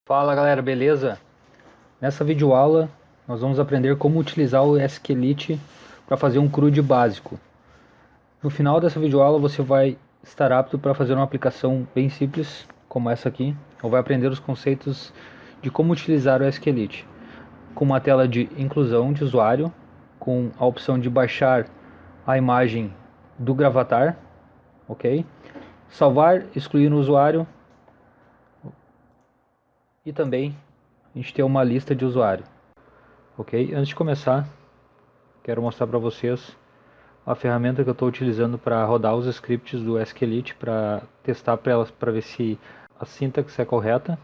Fala galera, beleza? Nessa videoaula nós vamos aprender como utilizar o SQLite para fazer um CRUD básico. No final dessa videoaula você vai estar apto para fazer uma aplicação bem simples, como essa aqui, ou vai aprender os conceitos de como utilizar o SQLite, com uma tela de inclusão de usuário, com a opção de baixar a imagem do Gravatar, ok? Salvar, excluir no usuário, e também a gente tem uma lista de usuário, ok? Antes de começar, quero mostrar para vocês a ferramenta que eu estou utilizando para rodar os scripts do SQLite, para testar para ver se a sintaxe é correta.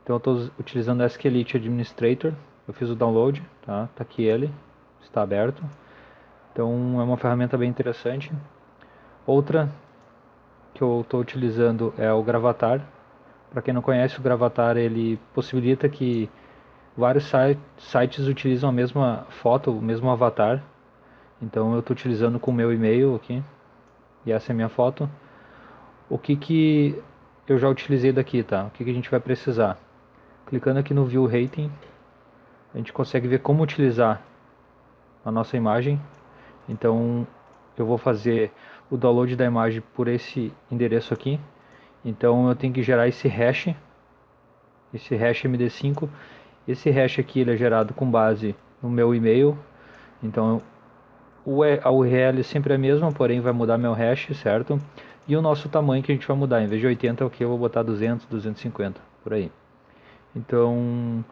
Então eu estou utilizando o SQLite Administrator, eu fiz o download, tá aqui ele, está aberto. Então é uma ferramenta bem interessante. Outra que eu estou utilizando é o Gravatar. Para quem não conhece, o Gravatar ele possibilita que vários sites utilizam a mesma foto, o mesmo avatar. Então eu estou utilizando com o meu e-mail aqui, e essa é a minha foto. O que eu já utilizei daqui, tá? O que a gente vai precisar? Clicando aqui no View Rating, a gente consegue ver como utilizar a nossa imagem. Então eu vou fazer o download da imagem por esse endereço aqui. Então eu tenho que gerar esse hash MD5. Esse hash aqui ele é gerado com base no meu e-mail. Então a URL sempre é a mesma, porém vai mudar meu hash, certo? E o nosso tamanho que a gente vai mudar, em vez de 80 aqui eu vou botar 200, 250, por aí. Então,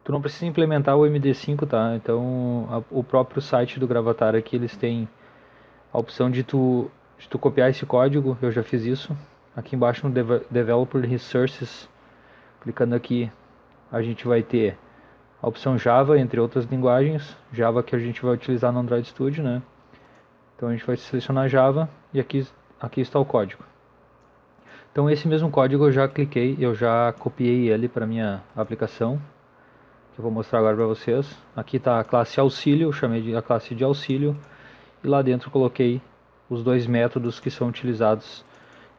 tu não precisa implementar o MD5, tá? Então, o próprio site do Gravatar aqui, eles têm a opção de tu copiar esse código, eu já fiz isso. Aqui embaixo no Developer Resources, clicando aqui, a gente vai ter a opção Java, entre outras linguagens, Java que a gente vai utilizar no Android Studio, né? Então a gente vai selecionar Java e aqui está o código. Então esse mesmo código eu já cliquei, eu já copiei ele para minha aplicação, que eu vou mostrar agora para vocês. Aqui está a classe auxílio, eu chamei de a classe de auxílio, e lá dentro coloquei os dois métodos que são utilizados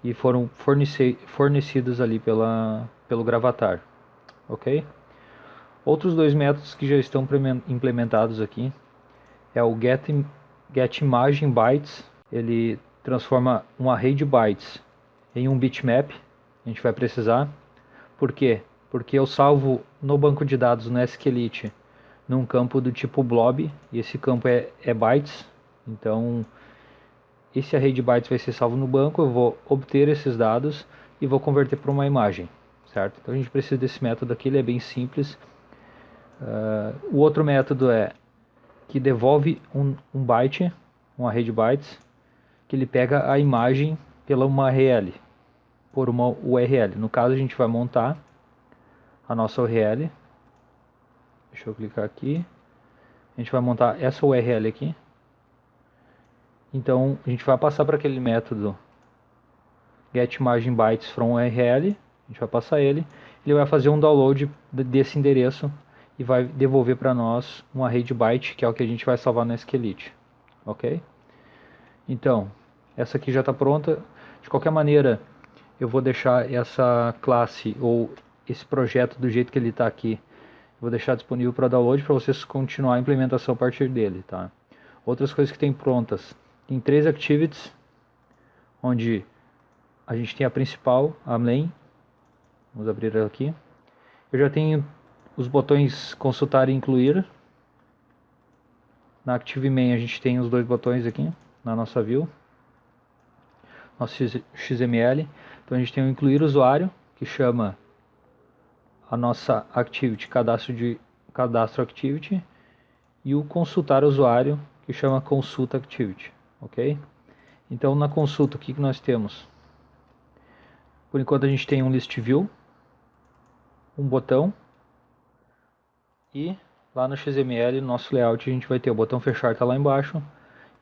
e foram fornecidos ali pelo Gravatar, ok? Outros dois métodos que já estão implementados aqui é o getImageBytes. Ele transforma um array de bytes em um bitmap. A gente vai precisar. Por quê? Porque eu salvo no banco de dados no SQLite num campo do tipo blob, e esse campo é bytes. Então esse array de bytes vai ser salvo no banco, eu vou obter esses dados e vou converter para uma imagem, certo? Então a gente precisa desse método aqui, ele é bem simples. O outro método é que devolve um byte, um array de bytes, que ele pega a imagem pela uma URL, por uma URL. No caso a gente vai montar a nossa URL. Deixa eu clicar aqui. A gente vai montar essa URL aqui. Então a gente vai passar para aquele método getImageBytes from URL. A gente vai passar ele. Ele vai fazer um download desse endereço e vai devolver para nós um array de byte, que é o que a gente vai salvar no SQLite, ok? Então, essa aqui já está pronta. De qualquer maneira, eu vou deixar essa classe ou esse projeto do jeito que ele está aqui. Vou deixar disponível para download para vocês continuar a implementação a partir dele, tá? Outras coisas que tem prontas. Tem 3 activities, onde a gente tem a principal, a main. Vamos abrir ela aqui. Eu já tenho os botões consultar e incluir. Na Active Main a gente tem os dois botões aqui na nossa view, nosso XML. Então a gente tem o incluir usuário, que chama a nossa activity, cadastro activity, e o consultar usuário, que chama consulta activity, ok? Então na consulta o que nós temos? Por enquanto a gente tem um list view, um botão, e lá no XML, no nosso layout, a gente vai ter o botão fechar, está lá embaixo,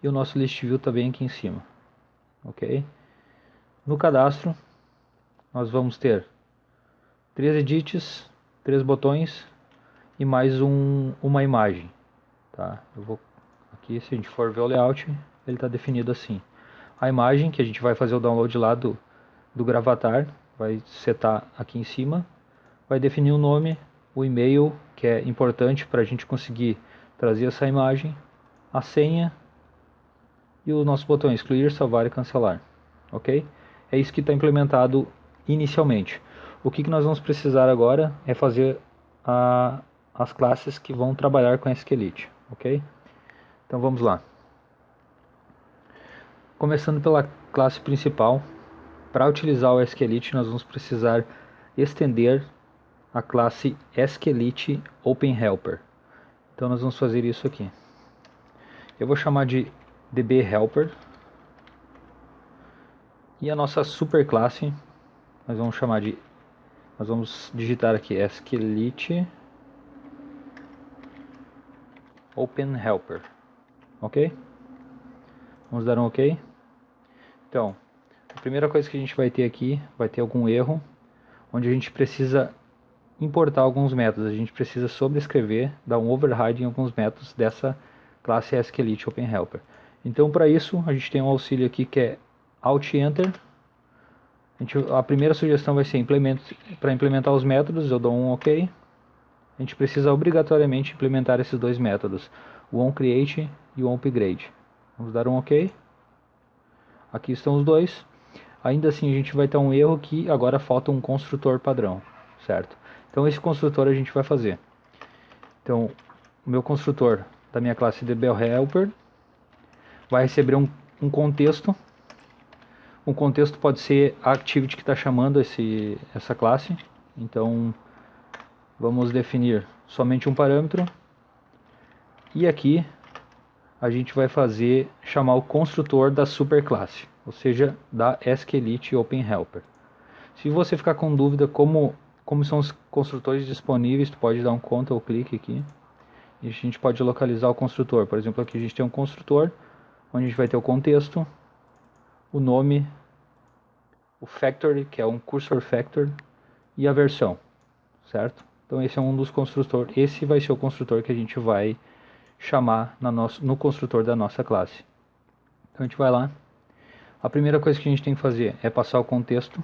e o nosso list view está bem aqui em cima, ok? No cadastro, nós vamos ter 3 edits, 3 botões e mais uma imagem, tá? Eu vou aqui, se a gente for ver o layout, ele está definido assim. a imagem, que a gente vai fazer o download lá do Gravatar, vai setar aqui em cima, vai definir o nome, o e-mail, que é importante para a gente conseguir trazer essa imagem, a senha e o nosso botão excluir, salvar e cancelar, ok? É isso que está implementado inicialmente. O que nós vamos precisar agora é fazer as classes que vão trabalhar com a SQLite, ok? Então vamos lá. Começando pela classe principal, para utilizar o SQLite nós vamos precisar estender a classe SQLite OpenHelper. Então nós vamos fazer isso aqui. Eu vou chamar de dbHelper. E a nossa superclasse, nós vamos digitar aqui SQLite OpenHelper. Ok? Vamos dar um ok. Então, a primeira coisa que a gente vai ter aqui, vai ter algum erro, onde a gente precisa importar alguns métodos. A gente precisa sobrescrever, dar um override em alguns métodos dessa classe SQLite OpenHelper. Então, para isso, a gente tem um auxílio aqui que é Alt-Enter. A primeira sugestão vai ser para implementar os métodos, eu dou um OK. A gente precisa obrigatoriamente implementar esses dois métodos, o onCreate e o onUpgrade. Vamos dar um OK. Aqui estão os dois. Ainda assim a gente vai ter um erro que agora falta um construtor padrão, certo? Então esse construtor a gente vai fazer. Então o meu construtor da minha classe dbHelper vai receber um contexto. Um contexto pode ser a activity que está chamando essa classe. Então vamos definir somente um parâmetro. E aqui a gente vai chamar o construtor da superclasse, ou seja, da SQLite OpenHelper. Se você ficar com dúvida como são os construtores disponíveis, tu pode dar um Ctrl clique aqui. E a gente pode localizar o construtor. Por exemplo, aqui a gente tem um construtor, onde a gente vai ter o contexto, o nome, o factory, que é um cursor factor, e a versão, certo? Então esse é um dos construtores, esse vai ser o construtor que a gente vai chamar no construtor da nossa classe. Então a gente vai lá. A primeira coisa que a gente tem que fazer é passar o contexto,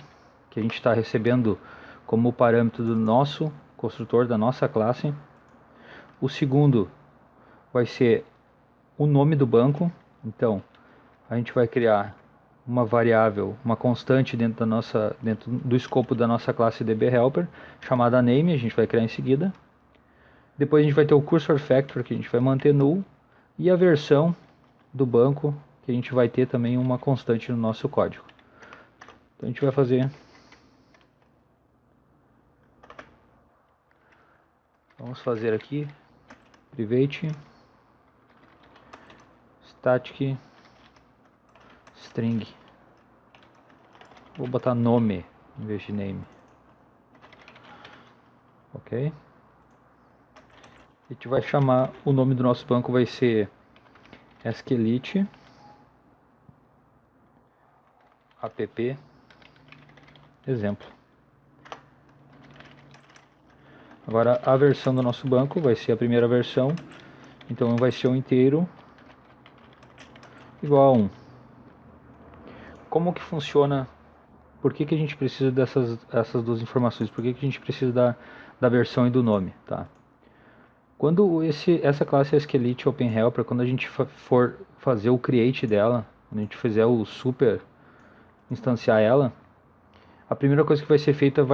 que a gente está recebendo como parâmetro do nosso construtor da nossa classe. O segundo vai ser o nome do banco. Então a gente vai criar uma variável, uma constante dentro do escopo da nossa classe dbHelper, chamada name, a gente vai criar em seguida. Depois a gente vai ter o cursor factor, que a gente vai manter null, e a versão do banco, que a gente vai ter também uma constante no nosso código. Então a gente vai fazer. Vamos fazer aqui private static string. Vou botar nome em vez de name. Ok. A gente vai chamar, o nome do nosso banco vai ser SQLite app exemplo. Agora a versão do nosso banco vai ser a primeira versão, então vai ser um inteiro igual a 1. Como que funciona? Por que a gente precisa essas duas informações? Por que a gente precisa da versão e do nome? Tá? Quando essa classe SQLite OpenHelper, quando a gente for fazer o create dela, quando a gente fizer o super instanciar ela, a primeira coisa que vai ser feita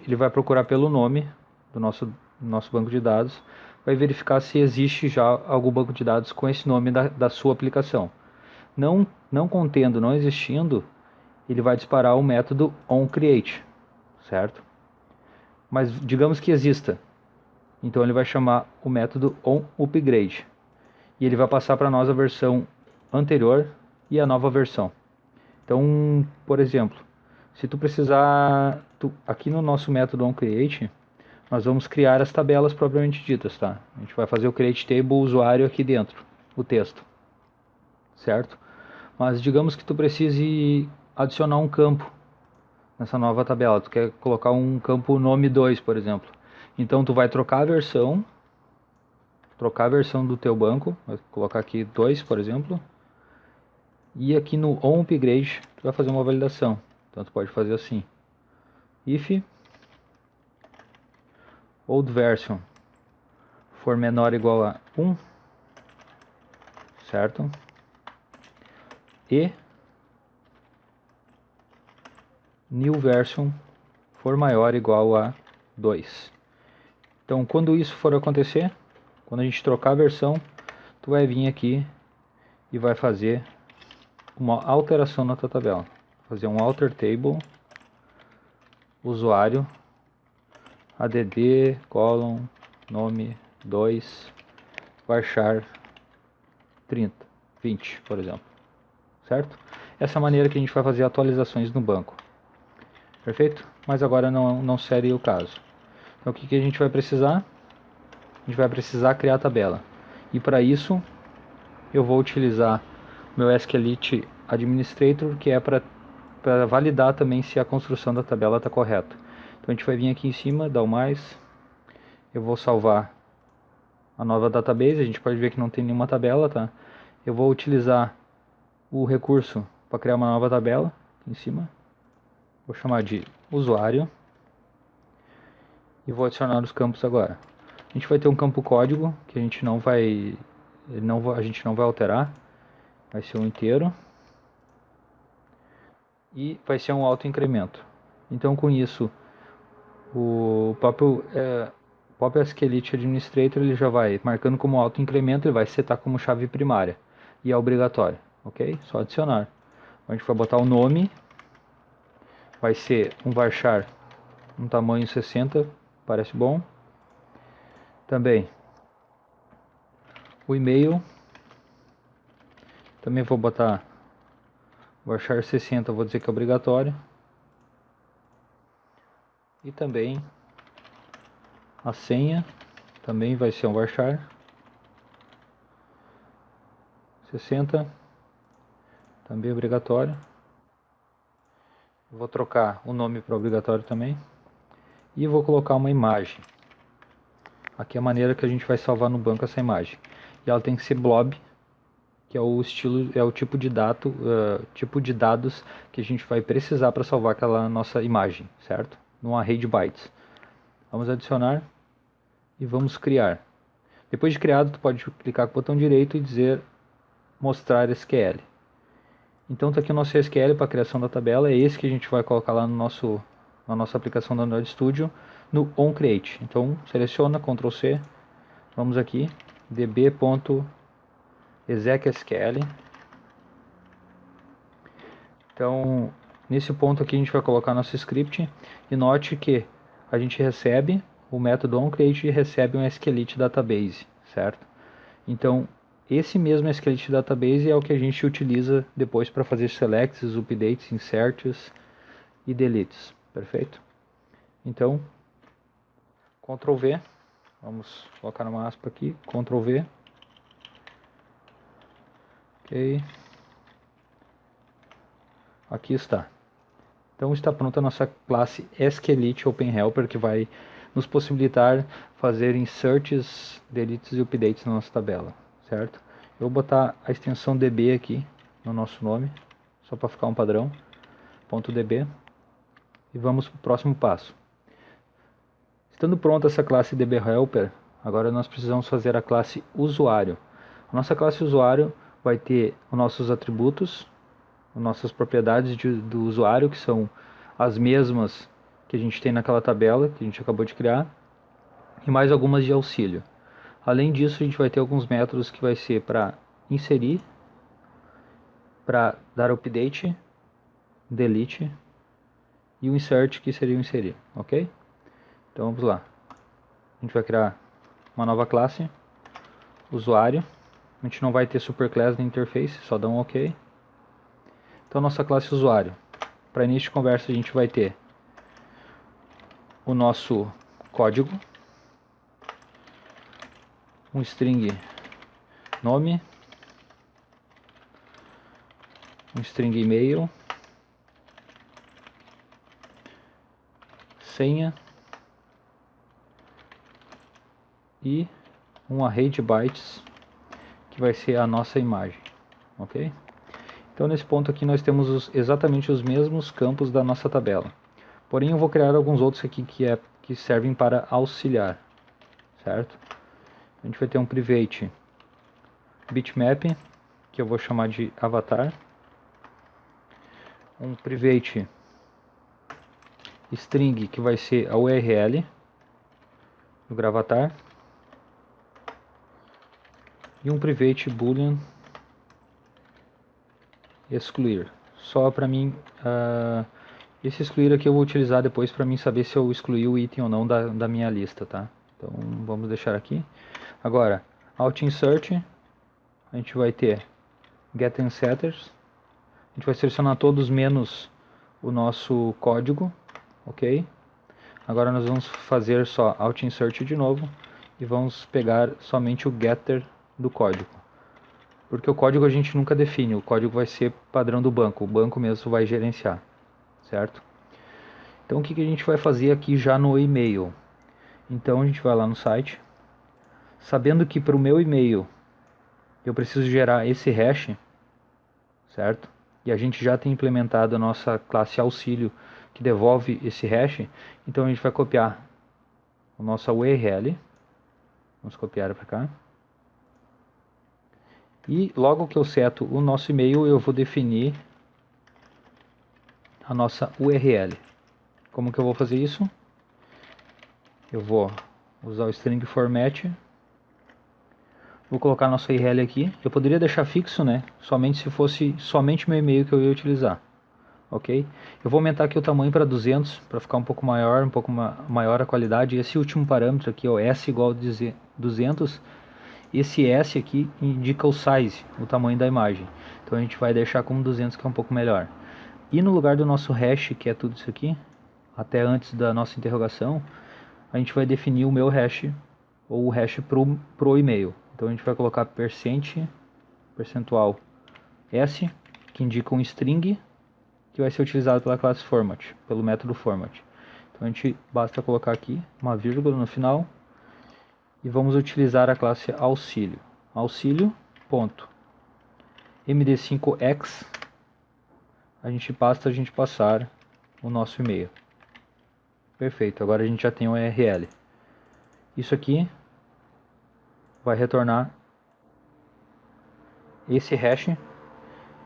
ele vai procurar pelo nome do nosso banco de dados, vai verificar se existe já algum banco de dados com esse nome da sua aplicação. Não contendo, não existindo, ele vai disparar o método onCreate, certo? Mas digamos que exista, então ele vai chamar o método onUpgrade e ele vai passar para nós a versão anterior e a nova versão. Então, por exemplo, se tu precisar, aqui no nosso método onCreate, nós vamos criar as tabelas propriamente ditas, tá? A gente vai fazer o create table usuário aqui dentro, o texto, certo? Mas digamos que tu precise adicionar um campo nessa nova tabela, tu quer colocar um campo nome 2, por exemplo. Então tu vai trocar a versão do teu banco, vai colocar aqui 2, por exemplo, E aqui no onUpgrade, tu vai fazer uma validação. Então tu pode fazer assim: if old version for menor ou igual a 1, certo? E new version for maior ou igual a 2. Então, quando isso for acontecer, quando a gente trocar a versão, tu vai vir aqui e vai fazer uma alteração na tua tabela. Fazer um alter table, usuário, add, column, nome 2, varchar 30, 20, por exemplo. Certo? Essa é a maneira que a gente vai fazer atualizações no banco. Perfeito? Mas agora não seria o caso. Então o que a gente vai precisar? A gente vai precisar criar a tabela. E para isso eu vou utilizar meu SQLite Administrator, que é para validar também se a construção da tabela está correta. Então a gente vai vir aqui em cima, dar o mais. Eu vou salvar a nova database, a gente pode ver que não tem nenhuma tabela, tá? Eu vou utilizar o recurso para criar uma nova tabela, aqui em cima. Vou chamar de usuário. E vou adicionar os campos agora. A gente vai ter um campo código, que a gente não vai alterar. Vai ser um inteiro. E vai ser um autoincremento. Então com isso, o próprio SQLite Administrator ele já vai marcando como autoincremento, ele vai setar como chave primária. E é obrigatório, ok? Só adicionar. A gente vai botar o nome. Vai ser um varchar um tamanho 60, parece bom. Também o e-mail. Também vou botar varchar 60, vou dizer que é obrigatório. E também a senha também vai ser um varchar 60, também obrigatório. Vou trocar o nome para obrigatório também. E vou colocar uma imagem. Aqui é a maneira que a gente vai salvar no banco essa imagem. E ela tem que ser blob, que é o estilo, é o tipo de dados que a gente vai precisar para salvar aquela nossa imagem, certo? Num array de bytes. Vamos adicionar e vamos criar. Depois de criado, tu pode clicar com o botão direito e dizer mostrar SQL. Então está aqui o nosso SQL para a criação da tabela, é esse que a gente vai colocar lá na nossa aplicação do Android Studio, no onCreate. Então seleciona, Ctrl C, vamos aqui, db.execsql. Então nesse ponto aqui a gente vai colocar nosso script, e note que a gente recebe o método onCreate e recebe um SQLite database, certo? Então esse mesmo SQLite database é o que a gente utiliza depois para fazer selects, updates, inserts e deletes, perfeito? Então, Ctrl V, vamos colocar uma aspa aqui, Ctrl V, ok, aqui está. Então está pronta a nossa classe SQLite OpenHelper, que vai nos possibilitar fazer inserts, deletes e updates na nossa tabela, certo? Eu vou botar a extensão db aqui no nosso nome, só para ficar um padrão, .db, e vamos para o próximo passo. Estando pronta essa classe dbHelper, agora nós precisamos fazer a classe usuário. A nossa classe usuário vai ter os nossos atributos, as nossas propriedades do usuário, que são as mesmas que a gente tem naquela tabela que a gente acabou de criar, e mais algumas de auxílio. Além disso, a gente vai ter alguns métodos que vai ser para inserir, para dar update, delete e o insert, que seria o inserir, ok? Então vamos lá. A gente vai criar uma nova classe, usuário. A gente não vai ter superclass na interface, só dá um ok. Então nossa classe usuário. Para início de conversa a gente vai ter o nosso código, um string nome, um string e-mail, senha e um array de bytes que vai ser a nossa imagem, ok? Então nesse ponto aqui nós temos exatamente os mesmos campos da nossa tabela. Porém eu vou criar alguns outros aqui que servem para auxiliar, certo? A gente vai ter um private bitmap, que eu vou chamar de avatar. Um private string, que vai ser a URL do gravatar. E um private boolean excluir. Só para mim, esse excluir aqui eu vou utilizar depois para mim saber se eu excluí o item ou não da minha lista, tá? Então vamos deixar aqui. Agora, out insert, a gente vai ter getInSetters. A gente vai selecionar todos menos o nosso código, ok? Agora nós vamos fazer só out insert de novo e vamos pegar somente o getter do código. Porque o código a gente nunca define, o código vai ser padrão do banco, o banco mesmo vai gerenciar, certo? Então o que a gente vai fazer aqui já no e-mail? Então a gente vai lá no site, sabendo que para o meu e-mail eu preciso gerar esse hash, certo? E a gente já tem implementado a nossa classe auxílio que devolve esse hash, então a gente vai copiar a nossa URL, vamos copiar para cá. E logo que eu seto o nosso e-mail, eu vou definir a nossa URL. Como que eu vou fazer isso? Eu vou usar o string format, vou colocar nossa URL aqui. Eu poderia deixar fixo, né? Somente se fosse somente meu e-mail que eu ia utilizar. Ok? Eu vou aumentar aqui o tamanho para 200, para ficar um pouco maior a qualidade. Esse último parâmetro aqui, ó, S igual a 200, esse S aqui indica o size, o tamanho da imagem. Então a gente vai deixar como 200, que é um pouco melhor. E no lugar do nosso hash, que é tudo isso aqui, até antes da nossa interrogação, a gente vai definir o meu hash, ou o hash pro e-mail. Então a gente vai colocar percentual S, que indica um string, que vai ser utilizado pela classe format, pelo método format. Então a gente basta colocar aqui uma vírgula no final, e vamos utilizar a classe auxílio. Auxílio.md5x, basta a gente passar o nosso e-mail. Perfeito, agora a gente já tem o URL. Isso aqui vai retornar esse hash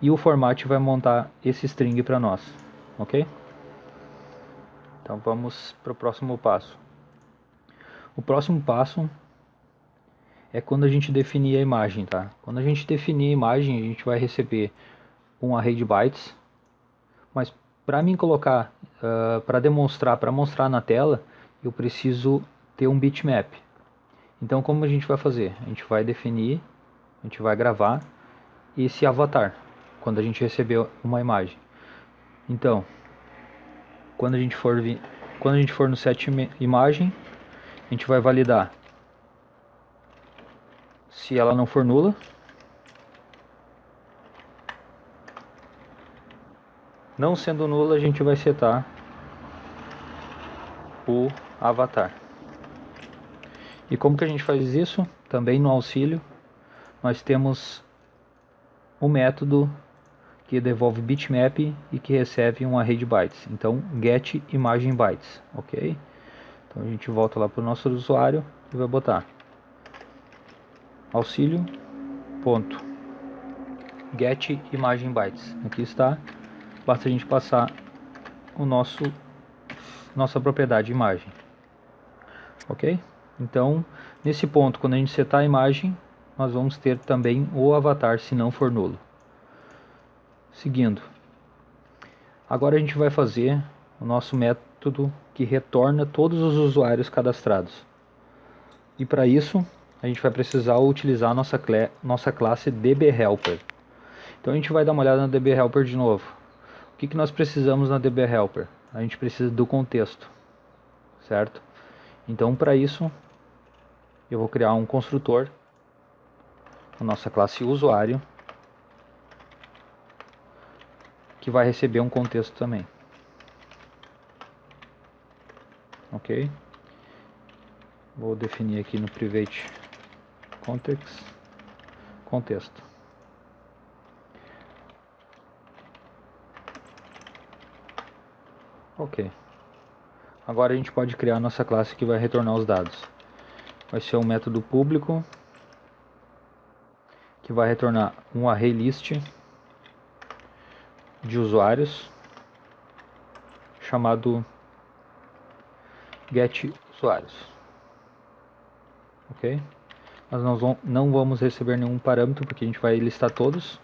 e o format vai montar esse string para nós, ok? Então vamos para o próximo passo. O próximo passo é quando a gente definir a imagem, tá? Quando a gente definir a imagem, a gente vai receber um array de bytes, mas para mim colocar, para mostrar na tela, eu preciso ter um bitmap. Então como a gente vai fazer? A gente vai definir, a gente vai gravar esse avatar, quando a gente receber uma imagem. Então, quando a gente for no set imagem, a gente vai validar se ela não for nula. Não sendo nula, a gente vai setar o avatar. E como que a gente faz isso? Também no auxílio, nós temos um método que devolve bitmap e que recebe um array de bytes. Então, get imagem bytes, ok? Então a gente volta lá para o nosso usuário e vai botar auxílio ponto get imagem bytes. Aqui está. Basta a gente passar o nossa propriedade imagem, ok? Então, nesse ponto, quando a gente setar a imagem, nós vamos ter também o avatar se não for nulo. Seguindo, agora a gente vai fazer o nosso método que retorna todos os usuários cadastrados. E para isso, a gente vai precisar utilizar a nossa classe DBHelper. Então a gente vai dar uma olhada na DBHelper de novo. O que nós precisamos na DBHelper? A gente precisa do contexto, certo? Então para isso, eu vou criar um construtor, a nossa classe usuário, que vai receber um contexto também. Ok? Vou definir aqui no private context, contexto. Ok. Agora a gente pode criar a nossa classe que vai retornar os dados. Vai ser um método público que vai retornar um array list de usuários chamado getUsuários. Ok? Nós não vamos receber nenhum parâmetro porque a gente vai listar todos.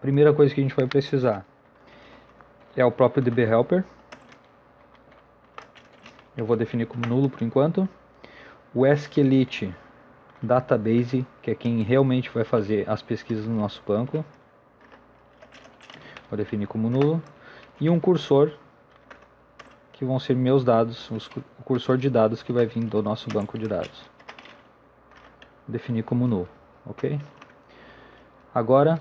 Primeira coisa que a gente vai precisar é o próprio dbHelper. Eu vou definir como nulo por enquanto. O SQLite Database, que é quem realmente vai fazer as pesquisas no nosso banco. Vou definir como nulo. E um cursor, que vão ser meus dados, o cursor de dados que vai vir do nosso banco de dados. Vou definir como null, ok? Agora,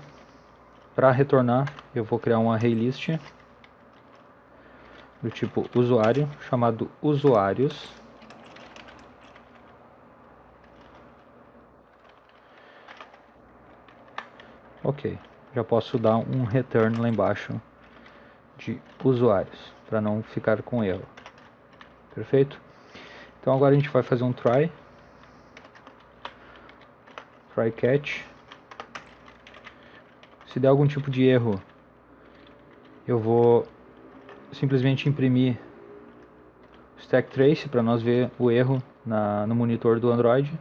para retornar, eu vou criar um array list do tipo usuário, chamado usuários. Ok, já posso dar um return lá embaixo de usuários, para não ficar com erro. Perfeito? Então agora a gente vai fazer um try catch. Se der algum tipo de erro, eu vou simplesmente imprimir o stack trace para nós ver o erro no monitor do Android.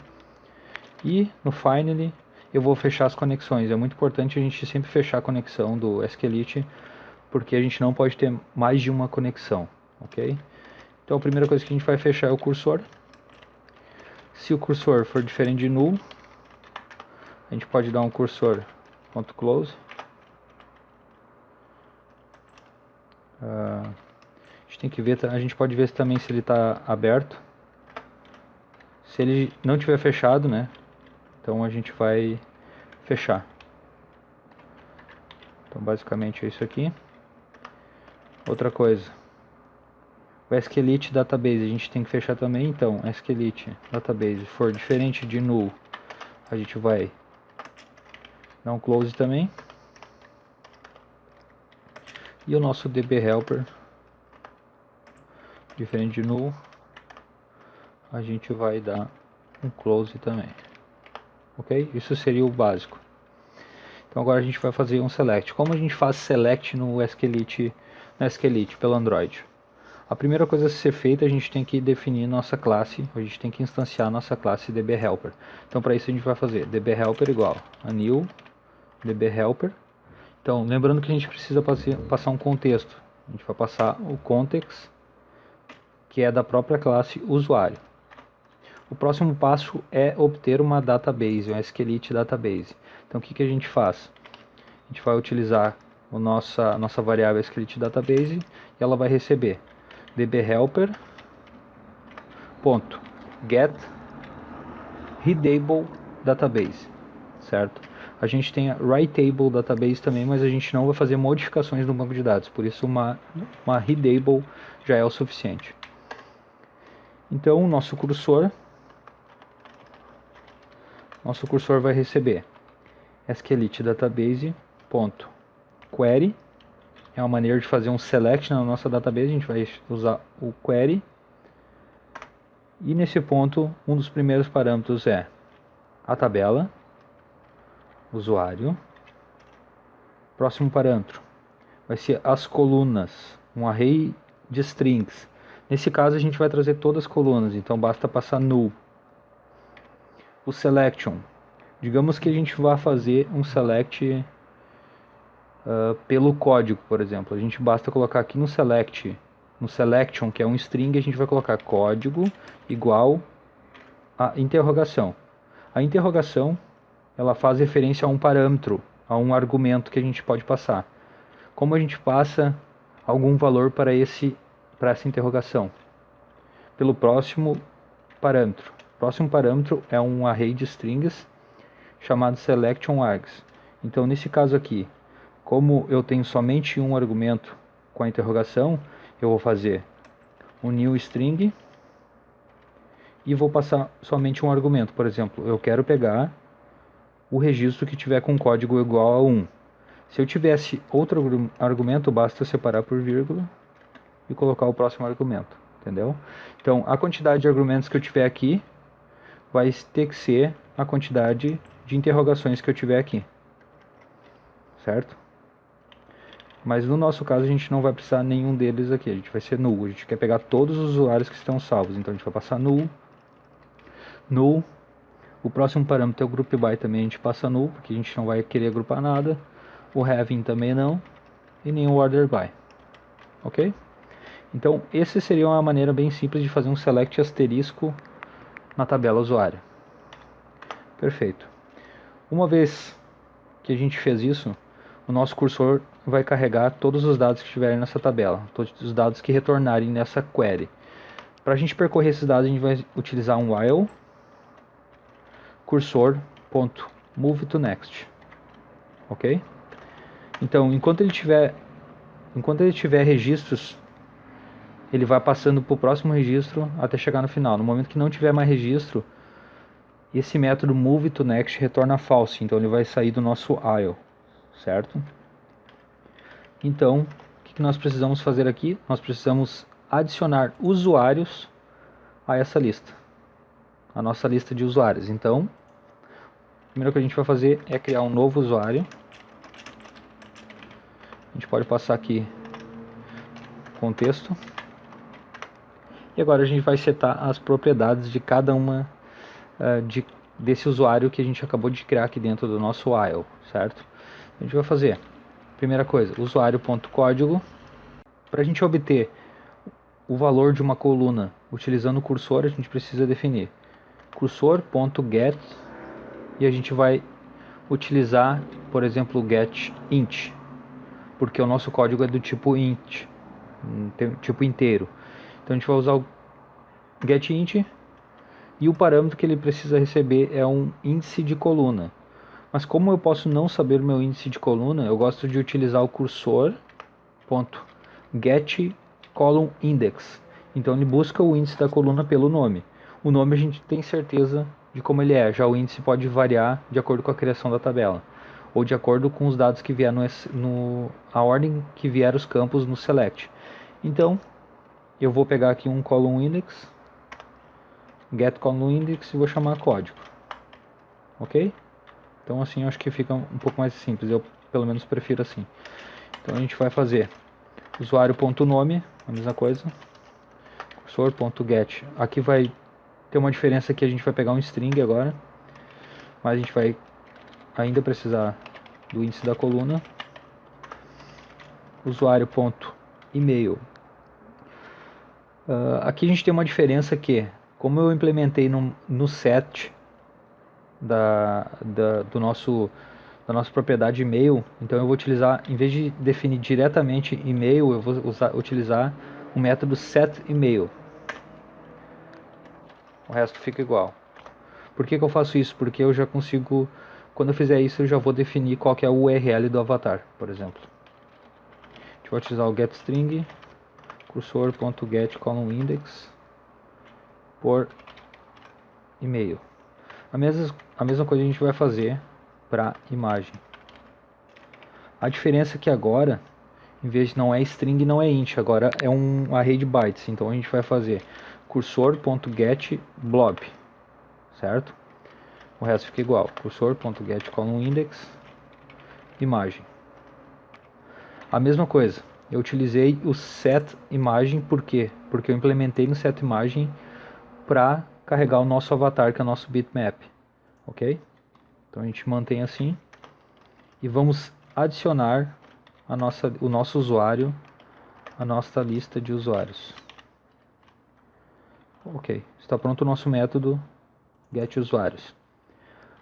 E no finally eu vou fechar as conexões. É muito importante a gente sempre fechar a conexão do SQLite, porque a gente não pode ter mais de uma conexão, ok? Então a primeira coisa que a gente vai fechar é o cursor. Se o cursor for diferente de null, a gente pode dar um cursor.close. A gente tem que ver, a gente pode ver também se ele está aberto. Se ele não tiver fechado, né? Então a gente vai fechar. Então basicamente é isso aqui. Outra coisa, o SQLite Database a gente tem que fechar também. Então SQLite Database for diferente de null, a gente vai dar um close também. E o nosso dbHelper diferente de null, a gente vai dar um close também. Ok? Isso seria o básico. Então agora a gente vai fazer um select. Como a gente faz select no SQLite pelo Android? A primeira coisa a ser feita, a gente tem que definir nossa classe, a gente tem que instanciar nossa classe dbHelper. Então para isso a gente vai fazer dbHelper igual a new dbHelper. Então lembrando que a gente precisa passar um contexto. A gente vai passar o context, que é da própria classe usuário. O próximo passo é obter uma database, um SQLite database. Então o que a gente faz? A gente vai utilizar a nossa variável SQLite database e ela vai receber dbHelper.get readable database, certo? A gente tem a writable database também, mas a gente não vai fazer modificações no banco de dados, por isso uma readable já é o suficiente. Então o nosso cursor vai receber SQLite database.query. É uma maneira de fazer um select na nossa database. A gente vai usar o query. E nesse ponto, um dos primeiros parâmetros é a tabela, usuário. Próximo parâmetro vai ser as colunas, um array de strings. Nesse caso, a gente vai trazer todas as colunas, então basta passar null. O selection, digamos que a gente vá fazer um select pelo código, por exemplo. A gente basta colocar aqui no selection, que é um string, a gente vai colocar código igual a interrogação. A interrogação, ela faz referência a um parâmetro, a um argumento que a gente pode passar. Como a gente passa algum valor para essa interrogação? Pelo próximo parâmetro. O próximo parâmetro é um array de strings chamado selectionArgs. Então nesse caso aqui, como eu tenho somente um argumento com a interrogação, eu vou fazer um new string e vou passar somente um argumento. Por exemplo, eu quero pegar o registro que tiver com código igual a 1. Se eu tivesse outro argumento, basta separar por vírgula e colocar o próximo argumento, entendeu? Então, a quantidade de argumentos que eu tiver aqui vai ter que ser a quantidade de interrogações que eu tiver aqui, certo? Mas no nosso caso a gente não vai precisar nenhum deles aqui, a gente vai ser null, a gente quer pegar todos os usuários que estão salvos, então a gente vai passar null, null. O próximo parâmetro é o group by, também a gente passa null, porque a gente não vai querer agrupar nada, o having também não, e nem o order by, ok? Então essa seria uma maneira bem simples de fazer um select asterisco na tabela usuário. Perfeito. Uma vez que a gente fez isso, o nosso cursor vai carregar todos os dados que estiverem nessa tabela, todos os dados que retornarem nessa query. Para a gente percorrer esses dados, a gente vai utilizar um while cursor.move to next, ok? Então, enquanto ele tiver registros, ele vai passando para o próximo registro até chegar no final. No momento que não tiver mais registro, esse método move to next retorna false, então ele vai sair do nosso while, certo? Então, o que nós precisamos fazer aqui? Nós precisamos adicionar usuários a essa lista, a nossa lista de usuários. Então, a primeira coisa que a gente vai fazer é criar um novo usuário. A gente pode passar aqui contexto. E agora a gente vai setar as propriedades de cada uma desse usuário que a gente acabou de criar aqui dentro do nosso while, certo? A gente vai fazer, primeira coisa, usuário.código. Para a gente obter o valor de uma coluna utilizando o cursor, a gente precisa definir cursor.get e a gente vai utilizar, por exemplo, o getInt, porque o nosso código é do tipo int, tipo inteiro. Então a gente vai usar o getInt e o parâmetro que ele precisa receber é um índice de coluna. Mas como eu posso não saber o meu índice de coluna, eu gosto de utilizar o cursor.getColumnIndex. Então ele busca o índice da coluna pelo nome. O nome a gente tem certeza de como ele é, já o índice pode variar de acordo com a criação da tabela, ou de acordo com os dados que vier a ordem que vier os campos no select. Então, eu vou pegar aqui um columnIndex, getColumnIndex e vou chamar código, ok? Então assim eu acho que fica um pouco mais simples, eu pelo menos prefiro assim. Então a gente vai fazer usuário.nome, a mesma coisa, cursor.get. Aqui vai ter uma diferença que a gente vai pegar um string agora, mas a gente vai ainda precisar do índice da coluna. Usuário.email. Aqui a gente tem uma diferença que, como eu implementei no set da nossa propriedade e-mail, então eu vou utilizar, em vez de definir diretamente e-mail, eu vou utilizar o método setEmail. O resto fica igual. Por que eu faço isso? Porque eu já consigo, quando eu fizer isso, eu já vou definir qual que é o URL do avatar, por exemplo. A gente vai utilizar o getString, cursor.getColumnIndex por e-mail. A mesma coisa a gente vai fazer para imagem. A diferença é que agora, em vez de não é string, não é int, agora é um array de bytes. Então a gente vai fazer cursor.getBlob, certo? O resto fica igual, cursor.getColumnIndex, imagem. A mesma coisa, eu utilizei o setImagem, por quê? Porque eu implementei no setImagem para carregar o nosso avatar, que é o nosso bitmap, ok? Então a gente mantém assim e vamos adicionar o nosso usuário à nossa lista de usuários. Ok, está pronto o nosso método getUsuários.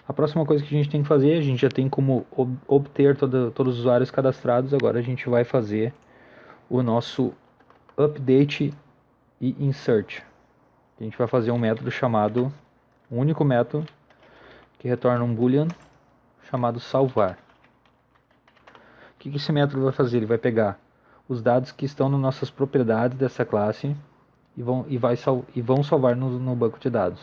A próxima coisa que a gente tem que fazer, a gente já tem como obter todos os usuários cadastrados, agora a gente vai fazer o nosso update e insert. A gente vai fazer um método chamado, um único método, que retorna um boolean chamado salvar. O que esse método vai fazer? Ele vai pegar os dados que estão nas nossas propriedades dessa classe e vão salvar no banco de dados.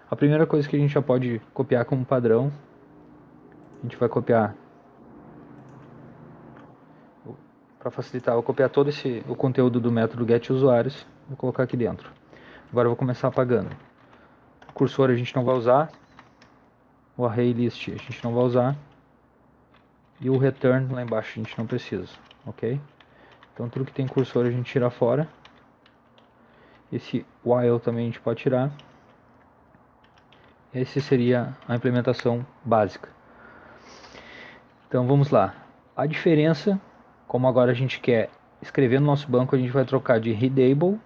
A primeira coisa que a gente já pode copiar como padrão, a gente vai copiar para facilitar, eu vou copiar todo o conteúdo do método getUsuários, vou colocar aqui dentro. Agora eu vou começar apagando. O cursor a gente não vai usar, o ArrayList a gente não vai usar, e o return lá embaixo a gente não precisa, ok? Então tudo que tem cursor a gente tira fora. Esse while também a gente pode tirar. Esse seria a implementação básica. Então vamos lá. A diferença, como agora a gente quer escrever no nosso banco, a gente vai trocar de readable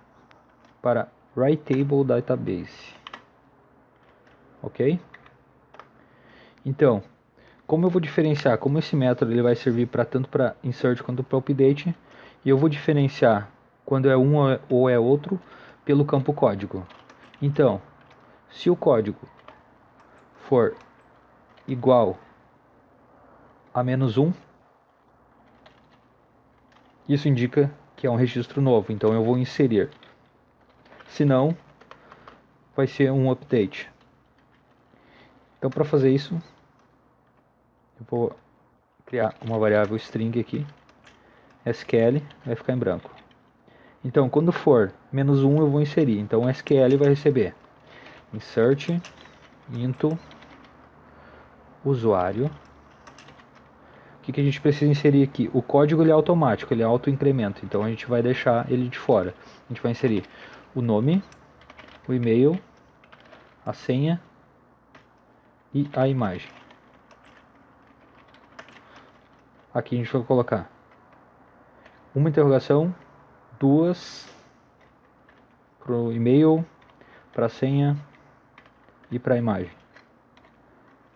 para writable database. Ok? Então, como eu vou diferenciar, como esse método ele vai servir tanto para insert quanto para update, e eu vou diferenciar quando é um ou é outro pelo campo código. Então, se o código for igual a -1, isso indica que é um registro novo, então eu vou inserir. Se não, vai ser um update. Então, para fazer isso, eu vou criar uma variável string aqui, SQL, vai ficar em branco. Então, quando for -1, eu vou inserir. Então, o SQL vai receber insert into usuário. O que a gente precisa inserir aqui? O código ele é automático, ele é auto-incremento. Então, a gente vai deixar ele de fora. A gente vai inserir o nome, o e-mail, a senha e a imagem. Aqui a gente vai colocar uma interrogação, duas para o e-mail, para a senha e para a imagem.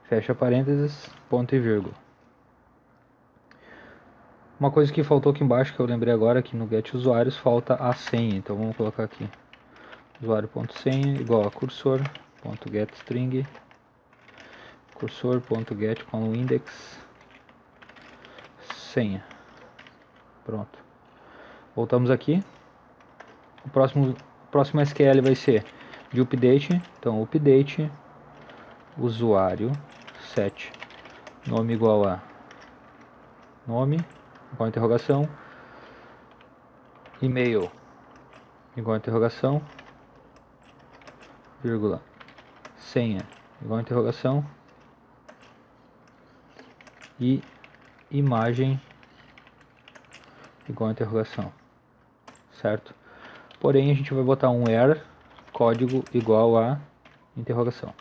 Fecha parênteses, ponto e vírgula. Uma coisa que faltou aqui embaixo, que eu lembrei agora, que no getUsuários falta a senha. Então vamos colocar aqui usuário.senha igual a cursor.getString cursor.get com o index senha. Pronto. Voltamos aqui. O próximo SQL vai ser de update. Então update usuário set nome igual a nome igual a interrogação, e-mail igual a interrogação, vírgula, senha igual a interrogação e imagem igual a interrogação, certo? Porém a gente vai botar um error código igual a interrogação.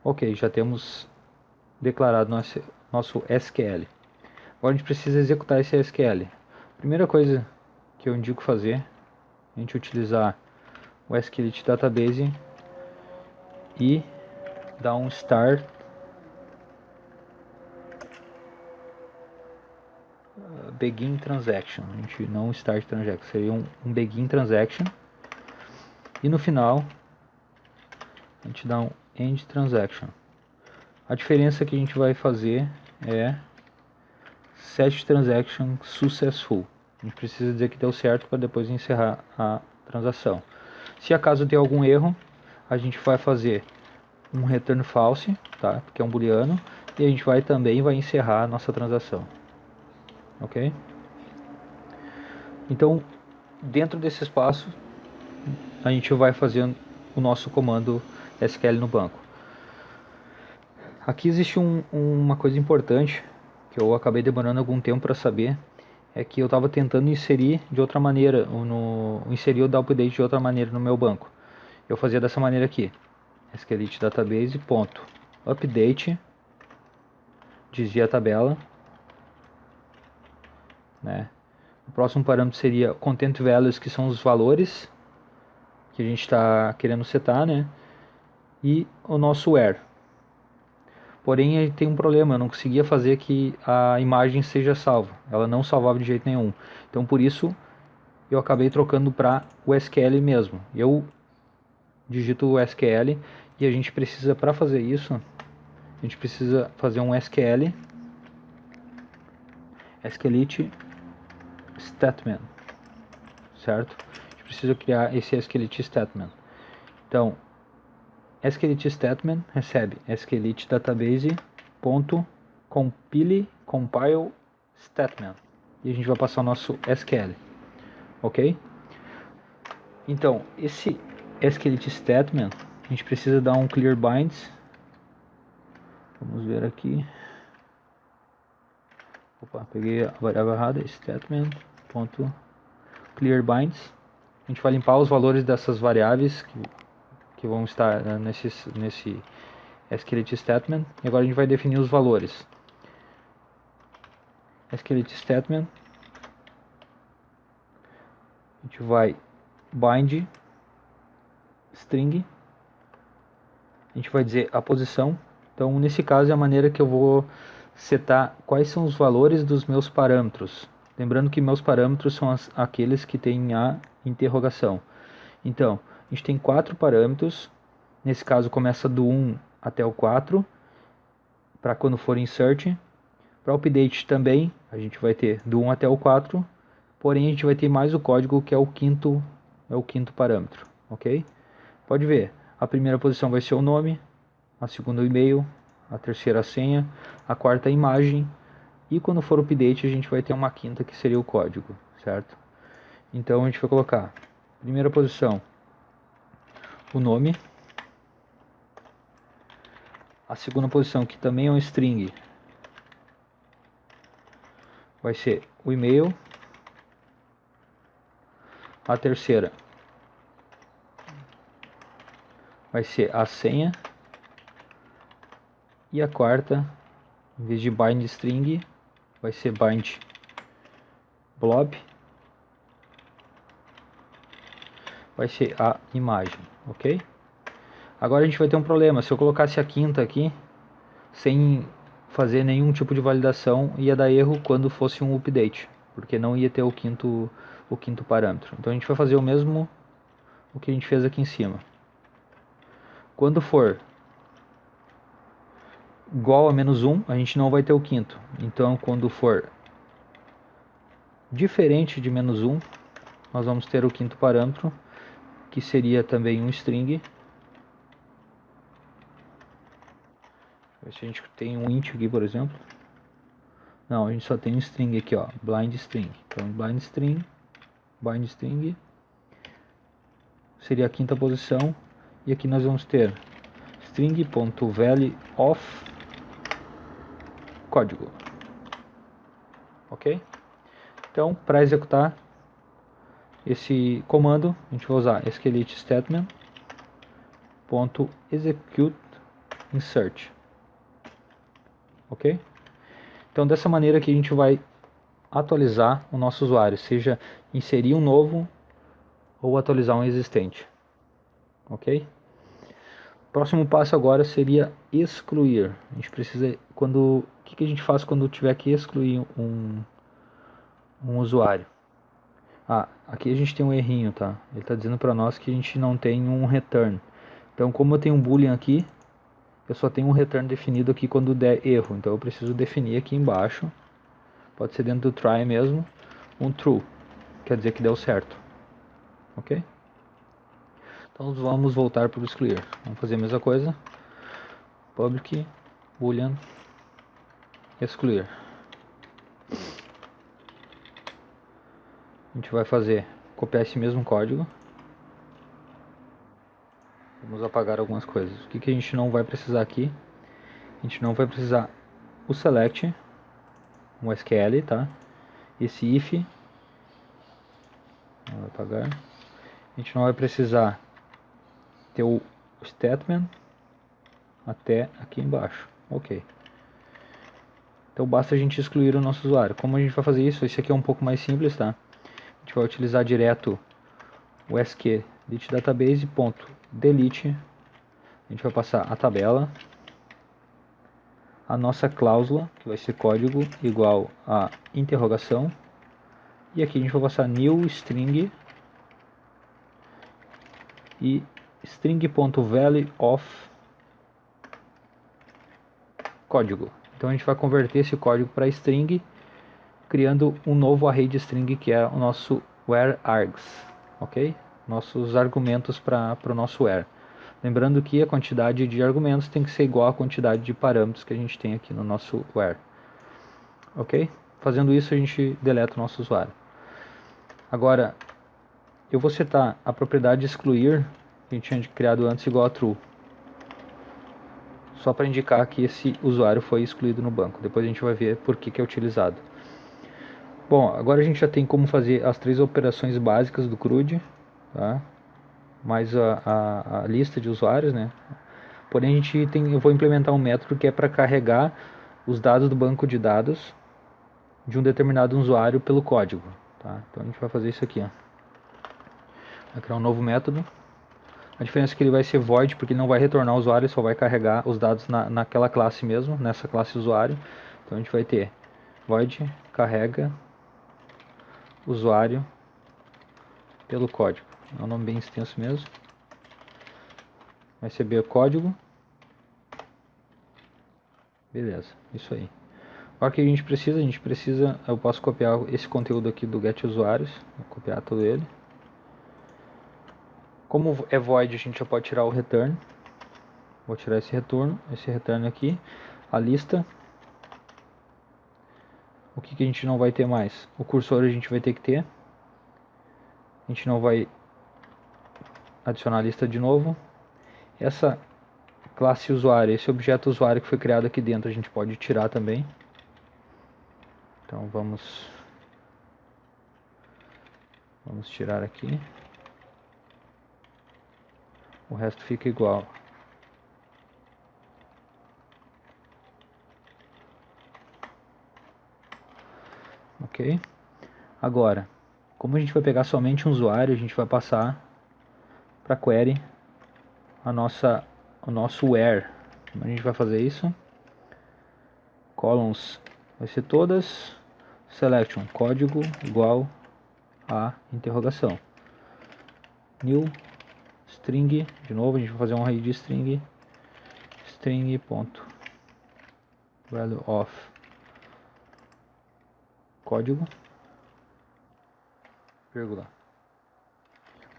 Ok, já temos declarado nosso SQL. Agora a gente precisa executar esse SQL. Primeira coisa que eu indico fazer é a gente utilizar o SQLite Database e dar um start begin transaction. A gente não start transaction, seria um begin transaction. E no final a gente dá um end transaction. A diferença que a gente vai fazer é set transaction successful. A gente precisa dizer que deu certo para depois encerrar a transação. Se acaso tem algum erro, a gente vai fazer um return false, tá? Porque é um booleano, e a gente também vai encerrar a nossa transação. Ok? Então, dentro desse espaço, a gente vai fazer o nosso comando SQL no banco. Aqui existe uma coisa importante que eu acabei demorando algum tempo para saber, é que eu estava tentando inserir de outra maneira, inserir o update de outra maneira no meu banco. Eu fazia dessa maneira aqui, SQLite Database, ponto, update, dizia a tabela, né? O próximo parâmetro seria content values, que são os valores que a gente está querendo setar, né? E o nosso where. Porém, tem um problema, eu não conseguia fazer que a imagem seja salva. Ela não salvava de jeito nenhum. Então, por isso, eu acabei trocando para o SQL mesmo. Eu digito o SQL e a gente precisa, para fazer isso, a gente precisa fazer um SQL, SQLite statement, certo? A gente precisa criar esse SQLite statement. Então, SQLite statement recebe SQLite database ponto compile statement. e a gente vai passar o nosso SQL, ok? Então, esse SQLite statement, a gente precisa dar um clear binds. Vamos ver aqui. Opa, peguei a variável errada, statement.clear binds. A gente vai limpar os valores dessas variáveis que vão estar nesse SQLite statement. E agora a gente vai definir os valores. SQLite statement. A gente vai bind string. A gente vai dizer a posição. Então, nesse caso, é a maneira que eu vou setar quais são os valores dos meus parâmetros. Lembrando que meus parâmetros são aqueles que têm a interrogação. Então, a gente tem 4 parâmetros. Nesse caso, começa do 1 até o 4, para quando for insert. Para update também, a gente vai ter do 1 até o 4, porém a gente vai ter mais o código que é o quinto parâmetro, ok? Pode ver, a primeira posição vai ser o nome, a segunda o e-mail, a terceira a senha, a quarta a imagem, e quando for update a gente vai ter uma quinta que seria o código, certo? Então a gente vai colocar, primeira posição, o nome, a segunda posição, que também é um string, vai ser o e-mail, a terceira vai ser a senha, e a quarta, em vez de bind string, vai ser bind blob, vai ser a imagem, ok? Agora a gente vai ter um problema, se eu colocasse a quinta aqui, sem fazer nenhum tipo de validação, ia dar erro quando fosse um update, porque não ia ter o quinto parâmetro. Então a gente vai fazer o mesmo o que a gente fez aqui em cima. Quando for igual a -1, a gente não vai ter o quinto. Então quando for diferente de -1, nós vamos ter o quinto parâmetro, que seria também um string. Se a gente tem um int aqui, por exemplo. Não, a gente só tem um string aqui, ó, blind string. Então, bind string seria a quinta posição. E aqui nós vamos ter string.value of código. Ok? Então, para executar esse comando, a gente vai usar SQLite statement.execute insert. Ok? Então, dessa maneira que a gente vai atualizar o nosso usuário, seja inserir um novo ou atualizar um existente. Ok? Próximo passo agora seria excluir. A gente precisa, o que a gente faz quando tiver que excluir um usuário? Aqui a gente tem um errinho, tá? Ele está dizendo para nós que a gente não tem um return. Então, como eu tenho um boolean aqui, eu só tenho um return definido aqui quando der erro. Então eu preciso definir aqui embaixo, pode ser dentro do try mesmo, um true, quer dizer que deu certo. Ok? Então vamos voltar para o excluir. Vamos fazer a mesma coisa. Public boolean excluir. A gente vai copiar esse mesmo código. Vamos apagar algumas coisas. O que a gente não vai precisar aqui? A gente não vai precisar o select, um SQL, tá? Esse if, vou apagar. A gente não vai precisar ter o statement até aqui embaixo. Ok. Então basta a gente excluir o nosso usuário. Como a gente vai fazer isso? Esse aqui é um pouco mais simples, tá? A gente vai utilizar direto o SQLite database.delete. A gente vai passar a tabela, a nossa cláusula, que vai ser código igual a interrogação, e aqui a gente vai passar new string e string.value of código. Então a gente vai converter esse código para string, criando um novo array de string que é o nosso where args, ok? Nossos argumentos para o nosso where. Lembrando que a quantidade de argumentos tem que ser igual à quantidade de parâmetros que a gente tem aqui no nosso where. Ok? Fazendo isso, a gente deleta o nosso usuário. Agora, eu vou setar a propriedade excluir, que a gente tinha criado antes, igual a true. Só para indicar que esse usuário foi excluído no banco. Depois a gente vai ver por que é utilizado. Bom, agora a gente já tem como fazer as 3 operações básicas do CRUD, tá? Mais a lista de usuários, né? Porém, eu vou implementar um método que é para carregar os dados do banco de dados de um determinado usuário pelo código, tá? Então a gente vai fazer isso aqui, ó. Vai criar um novo método. A diferença é que ele vai ser void, porque ele não vai retornar o usuário, só vai carregar os dados naquela classe mesmo, nessa classe usuário. Então a gente vai ter void carrega usuário pelo código. É um nome bem extenso mesmo. Vai receber o código. Beleza, isso aí. Agora o que a gente precisa, eu posso copiar esse conteúdo aqui do get usuários, vou copiar todo ele. Como é void, a gente já pode tirar o return. Vou tirar esse return aqui, a lista. O que a gente não vai ter mais? O cursor a gente vai ter que ter. A gente não vai adicionar a lista de novo. Essa classe usuário, esse objeto usuário que foi criado aqui dentro, a gente pode tirar também. Então vamos tirar aqui. O resto fica igual. Ok? Agora, como a gente vai pegar somente um usuário, a gente vai passar para a query o nosso where. A gente vai fazer isso. Columns vai ser todas. Selection, código igual a interrogação. New string, de novo a gente vai fazer um array de string. String ponto value of código, vírgula,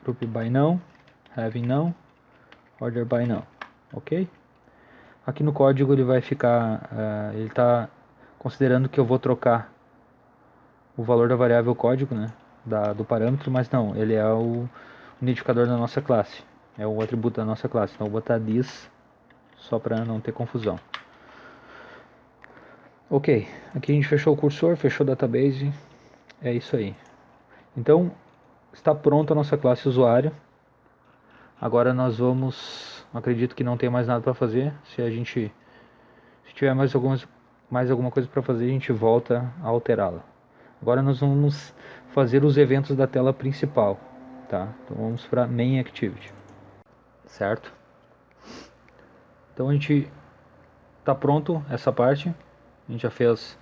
group by não, having não, order by não, ok? Aqui no código ele vai ficar, ele está considerando que eu vou trocar o valor da variável código, né, do parâmetro, mas não, ele é o identificador da nossa classe, é o atributo da nossa classe, então eu vou botar this só para não ter confusão. Ok, aqui a gente fechou o cursor, fechou o database, é isso aí. Então, está pronta a nossa classe usuário. Agora nós vamos, acredito que não tem mais nada para fazer. Se tiver mais alguma coisa para fazer, a gente volta a alterá-la. Agora nós vamos fazer os eventos da tela principal, tá? Então vamos para main activity, certo? Então a gente está pronto essa parte. A gente já fez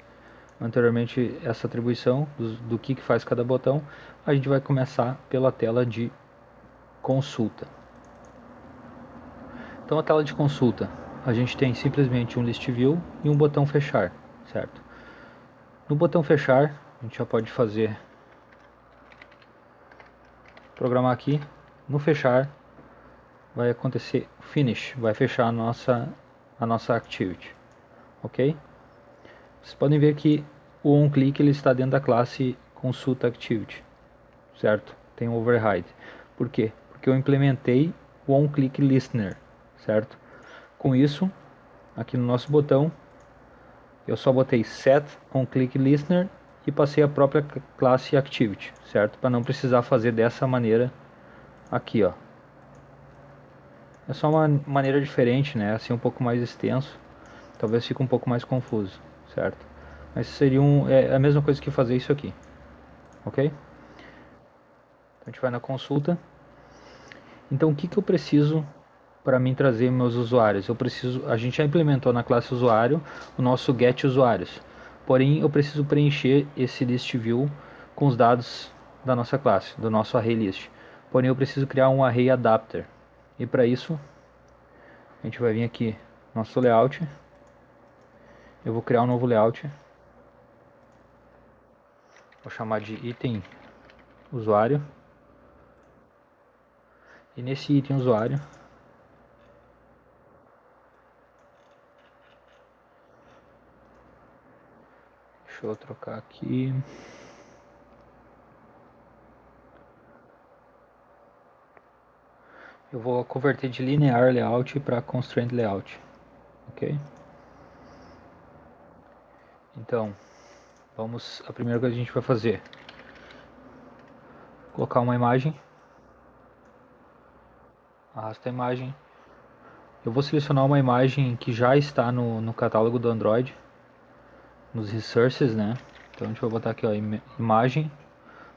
anteriormente essa atribuição do que faz cada botão. A gente vai começar pela tela de consulta. Então a tela de consulta, a gente tem simplesmente um list view e um botão fechar, certo? No botão fechar, a gente já pode programar aqui. No fechar, vai acontecer finish, vai fechar a nossa activity, ok? Vocês podem ver que o onClick ele está dentro da classe consulta activity, certo? Tem um override. Por quê? Porque eu implementei o onClick listener, certo? Com isso, aqui no nosso botão, eu só botei set onClick listener e passei a própria classe activity, certo? Para não precisar fazer dessa maneira aqui, ó. É só uma maneira diferente, né? Assim um pouco mais extenso. Talvez fique um pouco mais confuso, certo? Mas seria a mesma coisa que fazer isso aqui, ok? Então a gente vai na consulta. Então o que eu preciso para mim trazer meus usuários? A gente já implementou na classe usuário o nosso get usuários. Porém eu preciso preencher esse list view com os dados da nossa classe, do nosso array list. Porém eu preciso criar um array adapter. E para isso a gente vai vir aqui no nosso layout. Eu vou criar um novo layout. Vou chamar de item usuário. E nesse item usuário Deixa eu trocar aqui. Eu vou converter de linear layout para constraint layout, ok? Então, a primeira coisa que a gente vai fazer, colocar uma imagem, arrasta a imagem. Eu vou selecionar uma imagem que já está no catálogo do Android, nos resources, né? Então a gente vai botar aqui, ó, imagem,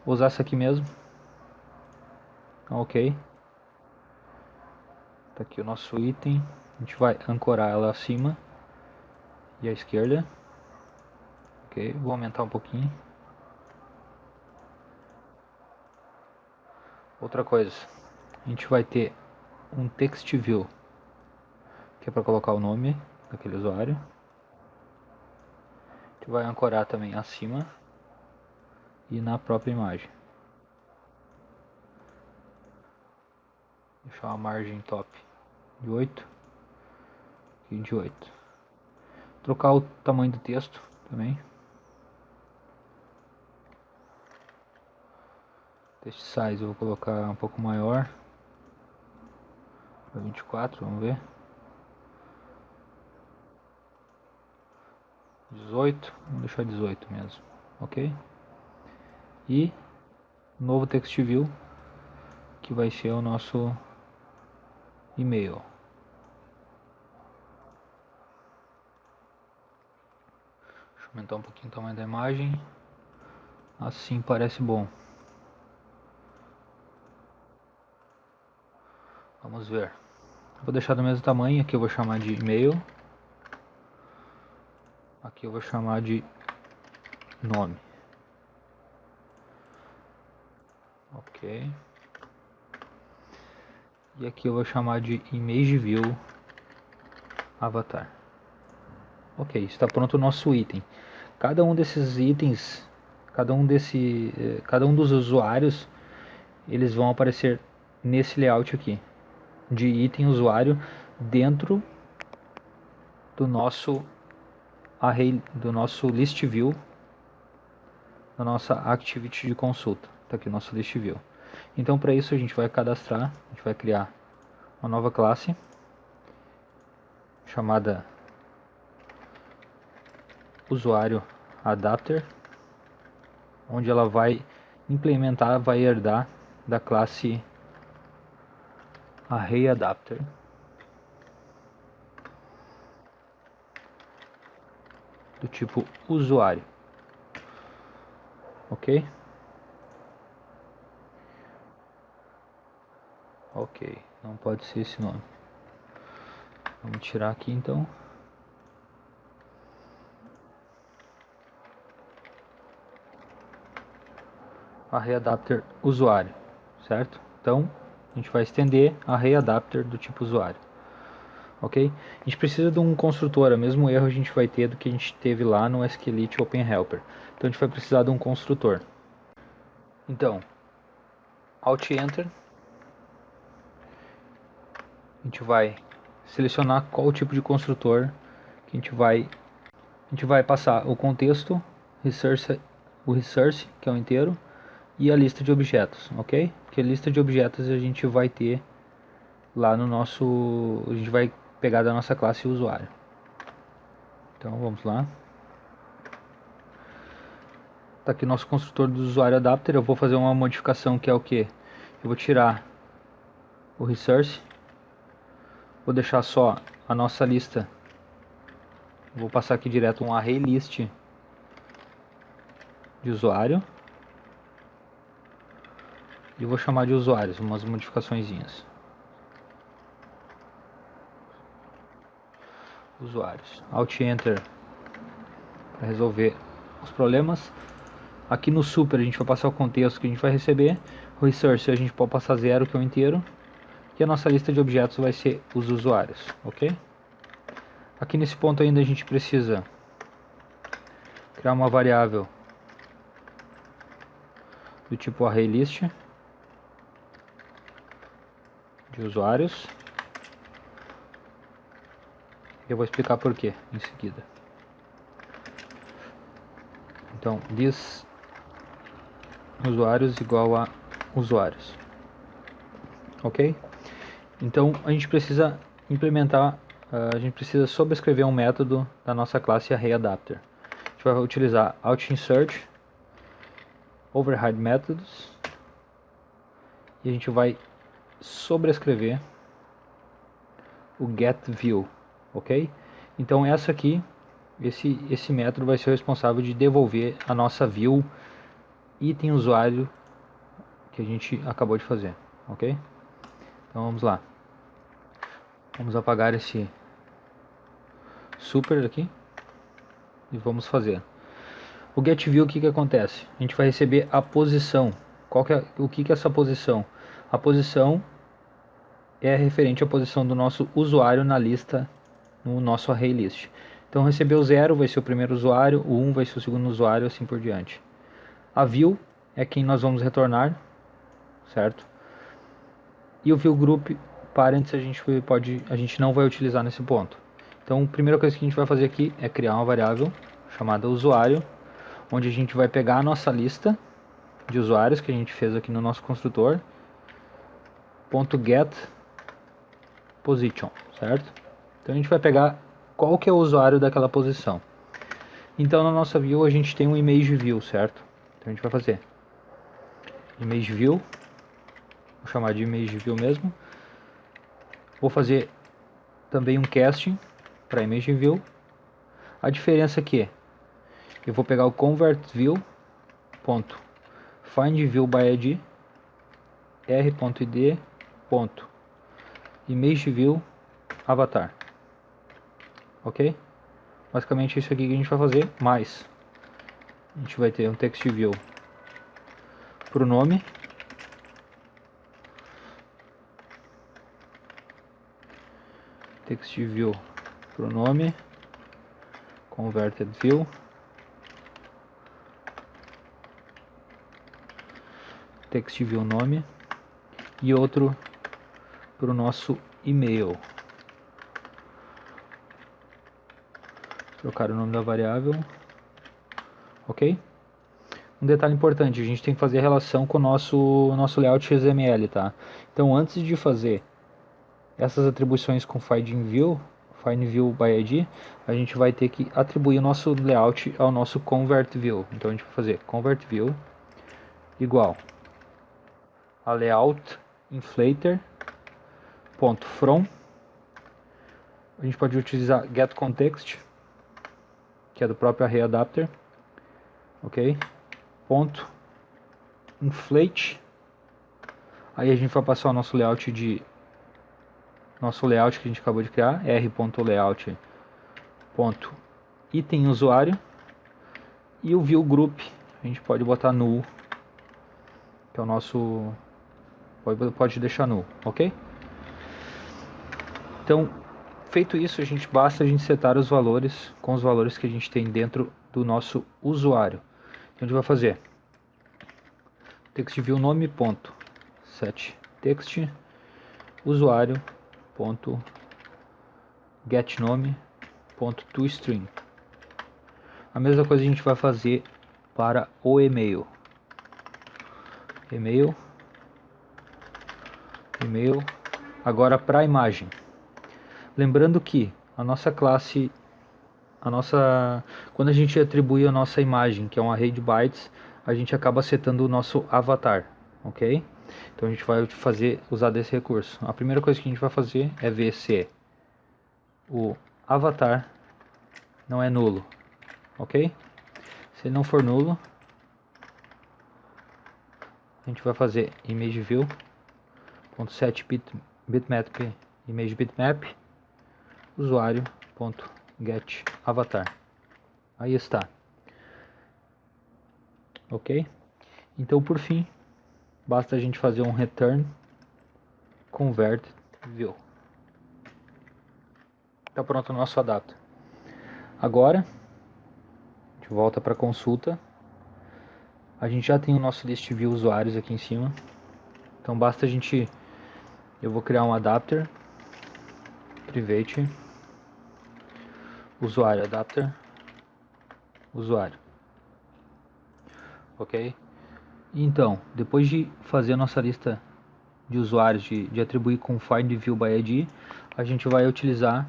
vou usar essa aqui mesmo, ok? Tá aqui o nosso item, a gente vai ancorar ela acima e à esquerda, ok? Vou aumentar um pouquinho. Outra coisa, a gente vai ter um text view, que é para colocar o nome daquele usuário. A gente vai ancorar também acima e na própria imagem. Deixar uma margem top de 8 e de 8. Trocar o tamanho do texto também. Text size eu vou colocar um pouco maior, para 24, vamos ver. 18, vamos deixar 18 mesmo, ok? E novo text view, que vai ser o nosso e-mail. Deixa eu aumentar um pouquinho o tamanho da imagem. Assim parece bom. Vamos ver. Vou deixar do mesmo tamanho, aqui eu vou chamar de e-mail. Aqui eu vou chamar de nome. Ok. E aqui eu vou chamar de image view avatar. Ok, está pronto o nosso item. Cada um desses itens, cada um dos usuários, eles vão aparecer nesse layout aqui, de item usuário dentro do nosso array, do nosso list view, da nossa activity de consulta. Está aqui o nosso list view. Então para isso a gente vai cadastrar, a gente vai criar uma nova classe chamada usuário adapter, onde ela vai implementar, vai herdar da classe arrayAdapter. Do tipo usuário, ok? Ok, não pode ser esse nome. Vamos tirar aqui então. ArrayAdapter usuário, certo? Então a gente vai estender ArrayAdapter do tipo usuário, ok? A gente precisa de um construtor, o mesmo erro a gente vai ter do que a gente teve lá no SQLite OpenHelper. Então a gente vai precisar de um construtor. Então, Alt Enter, a gente vai selecionar qual o tipo de construtor que a gente vai passar o contexto, o resource, que é o inteiro, e a lista de objetos, ok? Porque a lista de objetos a gente vai ter lá no nosso, a gente vai pegar da nossa classe usuário. Então vamos lá. Tá aqui o nosso construtor do usuário adapter. Eu vou fazer uma modificação que é o que? Eu vou tirar o resource, vou deixar só a nossa lista. Vou passar aqui direto um array list de usuário. E vou chamar de usuários, umas modificaçõezinhas. Usuários. Alt Enter para resolver os problemas. Aqui no super a gente vai passar o contexto que a gente vai receber. O resource a gente pode passar 0, que é o inteiro. E a nossa lista de objetos vai ser os usuários, ok? Aqui nesse ponto ainda a gente precisa criar uma variável do tipo ArrayList de usuários. Eu vou explicar por quê em seguida. Então, this usuários igual a usuários. Ok? Então, a gente precisa implementar, a gente precisa sobrescrever um método da nossa classe ArrayAdapter. A gente vai utilizar OutInsert, Override Methods, e a gente vai sobrescrever o getView, ok? Então esse método vai ser o responsável de devolver a nossa view item usuário que a gente acabou de fazer, ok? Então vamos lá. Vamos apagar esse super aqui e vamos fazer. O getView, o que acontece? A gente vai receber a posição. O que é essa posição? A posição é referente à posição do nosso usuário na lista, no nosso array list. Então recebeu o 0 vai ser o primeiro usuário, o 1 vai ser o segundo usuário, assim por diante. A view é quem nós vamos retornar, certo? E o view group parents a gente não vai utilizar nesse ponto. Então a primeira coisa que a gente vai fazer aqui é criar uma variável chamada usuário, onde a gente vai pegar a nossa lista de usuários que a gente fez aqui no nosso construtor, .get position, certo? Então a gente vai pegar qual que é o usuário daquela posição. Então na nossa view a gente tem um image view, certo? Então a gente vai fazer image view, vou chamar de image view mesmo. Vou fazer também um casting para image view. A diferença aqui, eu vou pegar o convert view ponto find view by id r.id ponto image view avatar, ok? Basicamente isso aqui que a gente vai fazer, mais a gente vai ter um text view para o nome, text view para o nome, converted view, text view nome e outro para o nosso e-mail. Trocar o nome da variável, ok? Um detalhe importante, a gente tem que fazer a relação com o nosso layout XML, tá? Então antes de fazer essas atribuições com find view by id, a gente vai ter que atribuir o nosso layout ao nosso convert view. Então a gente vai fazer convert view igual a layout inflator ponto from. A gente pode utilizar get context, que é do próprio ArrayAdapter, ok? Ponto inflate. Aí a gente vai passar o nosso layout que a gente acabou de criar, r.layout ponto item usuário, e o view group a gente pode botar null, que é o nosso, pode deixar null, ok? Então feito isso, basta a gente setar os valores com os valores que a gente tem dentro do nosso usuário. Então a gente vai fazer text view nome ponto set text usuário ponto get nome ponto toString. A mesma coisa a gente vai fazer para o e-mail. E-mail. Agora para a imagem. Lembrando que a nossa classe, quando a gente atribui a nossa imagem, que é um array de bytes, a gente acaba setando o nosso avatar, ok? Então a gente vai usar desse recurso. A primeira coisa que a gente vai fazer é ver se o avatar não é nulo, ok? Se ele não for nulo, a gente vai fazer imageview.set bitmap image bitmap usuário.get avatar. Aí está, ok? Então por fim basta a gente fazer um return convert view. Está pronto o nosso adapter. Agora a gente volta para a consulta. A gente já tem o nosso list view usuários aqui em cima. Então basta eu vou criar um adapter private usuário adapter usuário. ok? Então, depois de fazer a nossa lista de usuários, de atribuir com find view by ID, a gente vai utilizar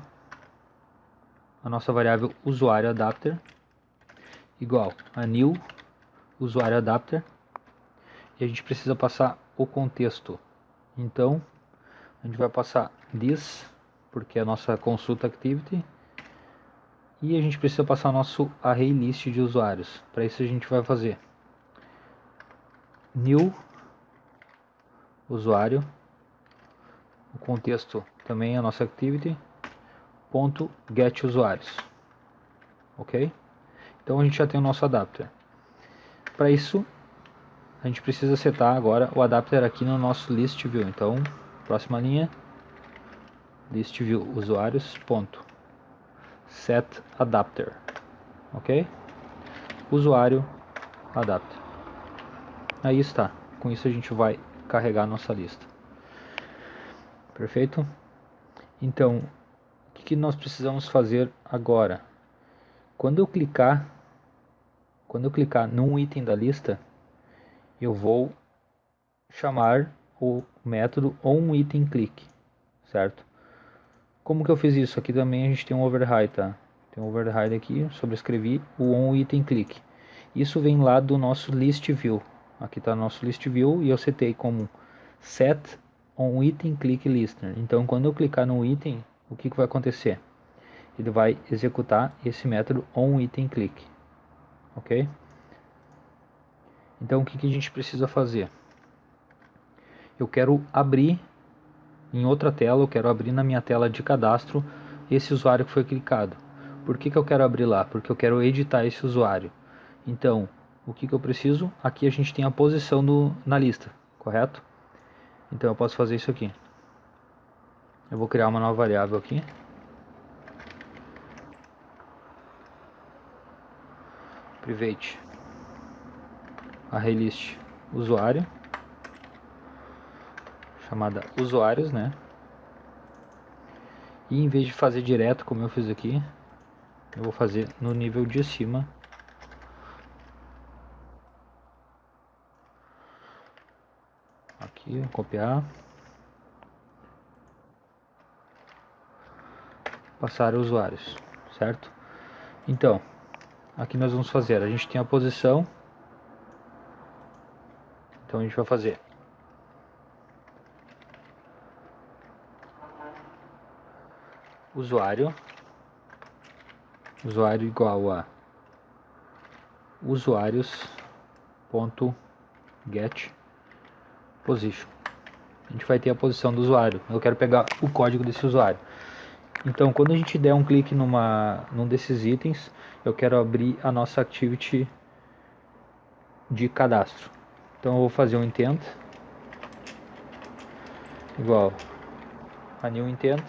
a nossa variável usuário adapter igual a new usuário adapter, e a gente precisa passar o contexto. Então a gente vai passar this, porque é a nossa consulta activity, e a gente precisa passar nosso array list de usuários. Para isso a gente vai fazer new usuário, o contexto também é a nossa activity, ponto get usuários, ok? Então a gente já tem o nosso adapter. Para isso a gente precisa setar agora o adapter aqui no nosso list view. Então, próxima linha, list view usuários, ponto set adapter, ok? Usuário adapter. Aí está. Com isso a gente vai carregar a nossa lista. Perfeito? Então, o que nós precisamos fazer agora? Quando eu clicar num item da lista, eu vou chamar o método onItemClick, certo? Como que eu fiz isso? Aqui também a gente tem um override, tá? Tem um override aqui, sobrescrevi o onItemClick. Isso vem lá do nosso list view. Aqui está o nosso list view e eu setei como set onItemClickListener. Então quando eu clicar no item, o que vai acontecer? Ele vai executar esse método onItemClick, ok? Então o que a gente precisa fazer? Eu quero abrir em outra tela, eu quero abrir na minha tela de cadastro esse usuário que foi clicado. Por que eu quero abrir lá? Porque eu quero editar esse usuário. Então, o que eu preciso? Aqui a gente tem a posição na lista, correto? Então eu posso fazer isso aqui. Eu vou criar uma nova variável aqui. Private ArrayList usuário, chamada usuários, né? E em vez de fazer direto como eu fiz aqui, eu vou fazer no nível de cima. Aqui, copiar. Passar usuários, certo? Então, aqui nós vamos fazer, a gente tem a posição. Então a gente vai fazer usuário igual a usuários.get position. A gente vai ter a posição do usuário. Eu quero pegar o código desse usuário. Então, quando a gente der um clique num desses itens, eu quero abrir a nossa activity de cadastro. Então, eu vou fazer um intent igual a new intent.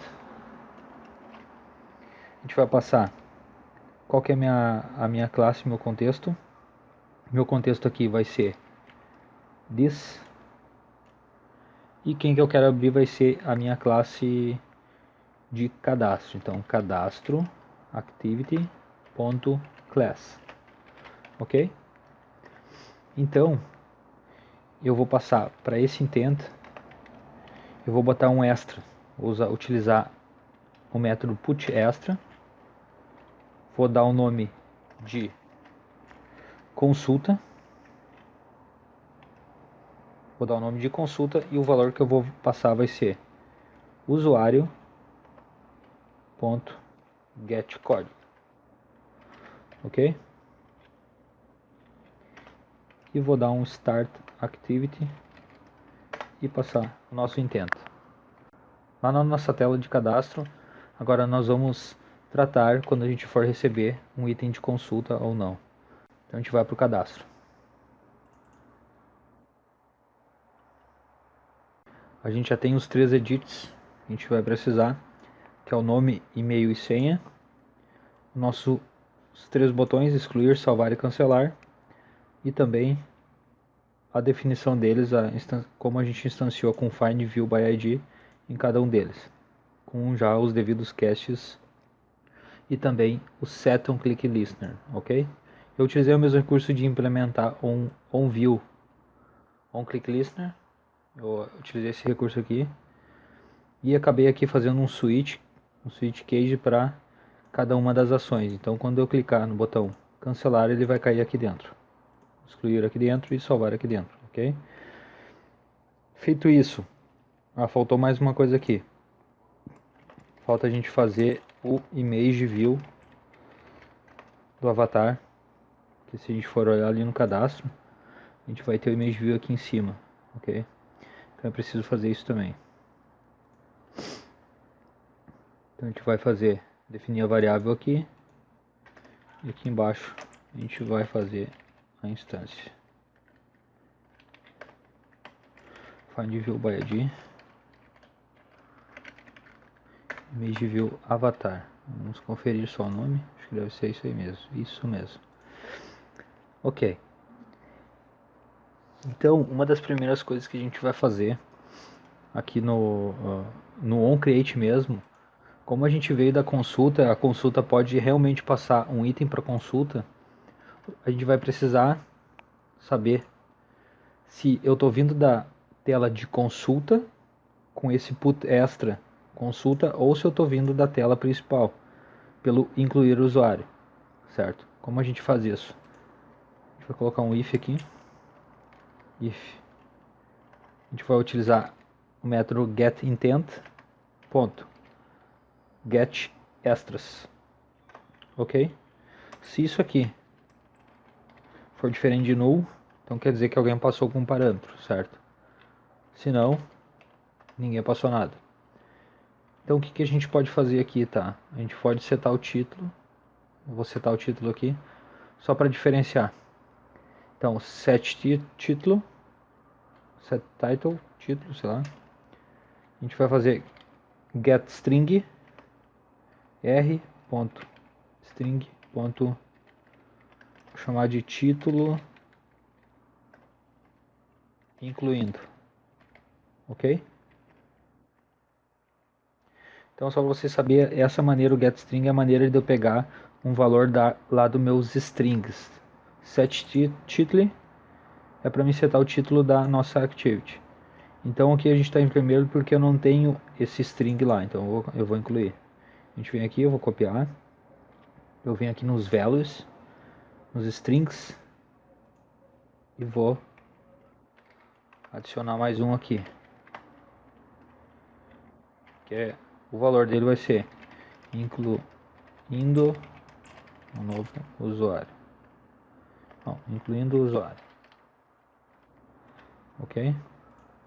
A gente vai passar qual que é a minha classe, meu contexto. Meu contexto aqui vai ser this. E quem que eu quero abrir vai ser a minha classe de cadastro. Então, cadastro activity.class, ok? Então, eu vou passar para esse intent, eu vou botar um extra, vou utilizar o método putExtra, vou dar o nome de consulta, e o valor que eu vou passar vai ser usuário.getCode, ok? E vou dar um start activity e passar o nosso intento. Lá na nossa tela de cadastro, agora nós vamos tratar quando a gente for receber um item de consulta ou não. Então a gente vai para o cadastro. A gente já tem os 3 edits que a gente vai precisar, que é o nome, e-mail e senha. Nossos 3 botões, excluir, salvar e cancelar. E também a definição deles, como a gente instanciou com find view by ID em cada um deles, com já os devidos caches e também o set on click listener, ok? Eu utilizei o mesmo recurso de implementar onView, onClickListener. Eu utilizei esse recurso aqui e acabei aqui fazendo um switch case para cada uma das ações. Então quando eu clicar no botão cancelar, ele vai cair aqui dentro, excluir aqui dentro e salvar aqui dentro, ok? Feito isso, faltou mais uma coisa aqui. Falta a gente fazer o image view do avatar, que se a gente for olhar ali no cadastro, a gente vai ter o image view aqui em cima, ok? Então é preciso fazer isso também. Então a gente vai definir a variável aqui, e aqui embaixo a gente vai fazer a instância. Find view by ID, image view avatar. Vamos conferir só o nome, acho que deve ser isso aí mesmo, isso mesmo. Ok. Então, uma das primeiras coisas que a gente vai fazer aqui no onCreate mesmo, como a gente veio da consulta, a consulta pode realmente passar um item para consulta, a gente vai precisar saber se eu estou vindo da tela de consulta com esse put extra consulta ou se eu estou vindo da tela principal pelo incluir usuário, certo? Como a gente faz isso? A gente vai colocar um if aqui, if. A gente vai utilizar o método getIntent, ponto, get extras, ok? Se isso aqui for diferente de null, então quer dizer que alguém passou com um parâmetro, certo? Se não, ninguém passou nada. Então o que a gente pode fazer aqui, tá? A gente pode setar o título, eu vou setar o título aqui, só para diferenciar. Então set título, set title, título, sei lá. A gente vai fazer get string r.string. Vou chamar de título incluindo, ok? Então só para você saber, essa maneira, o getString, é a maneira de eu pegar um valor lá dos meus strings. setTitle é para me setar o título da nossa activity. Então aqui a gente está em primeiro porque eu não tenho esse string lá, então eu vou incluir. A gente vem aqui, eu vou copiar, eu venho aqui nos values, nos strings, e vou adicionar mais um aqui, que é, o valor dele vai ser incluindo um novo usuário. Não, incluindo o usuário. Ok?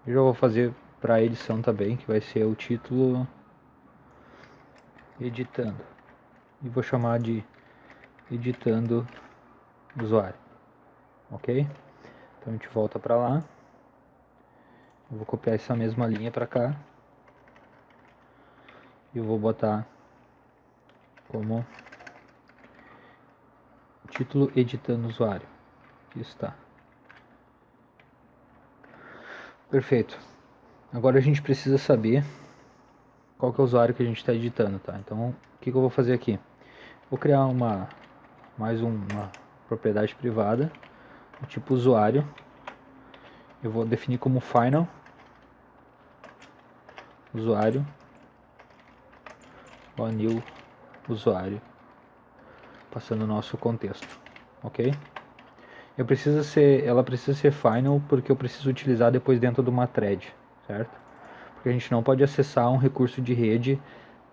Eu já vou fazer para a edição também, que vai ser o título editando. E vou chamar de editando usuário. Ok? Então a gente volta para lá. Eu vou copiar essa mesma linha para cá. E eu vou botar como título editando usuário. Aqui está. Perfeito. Agora a gente precisa saber qual que é o usuário que a gente está editando, tá? Então, o que eu vou fazer aqui? Vou criar mais uma propriedade privada, tipo usuário. Eu vou definir como final usuário, new usuário, passando o nosso contexto, ok? Ela precisa ser final porque eu preciso utilizar depois dentro de uma thread, certo? Porque a gente não pode acessar um recurso de rede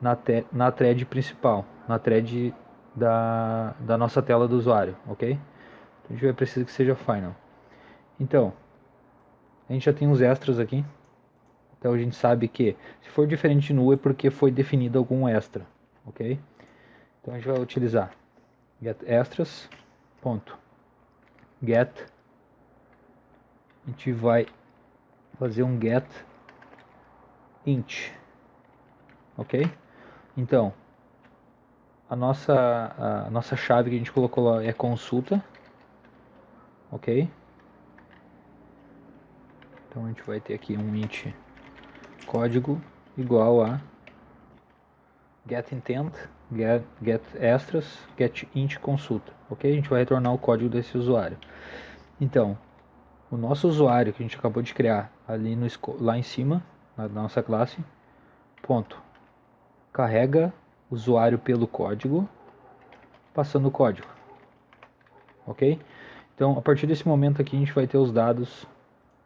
na thread principal, na thread da nossa tela do usuário, ok? Então a gente vai precisar que seja final. Então, a gente já tem uns extras aqui. Então a gente sabe que se for diferente de null é porque foi definido algum extra, ok? Então a gente vai utilizar get extras, ponto, get, a gente vai fazer um get int, ok? Então a nossa chave que a gente colocou lá é consulta, ok? Então a gente vai ter aqui um int código igual a get intent, get extras, get int consulta, ok? A gente vai retornar o código desse usuário. Então, o nosso usuário que a gente acabou de criar ali lá em cima, na nossa classe, ponto, carrega usuário pelo código, passando o código, ok? Então, a partir desse momento aqui, a gente vai ter os dados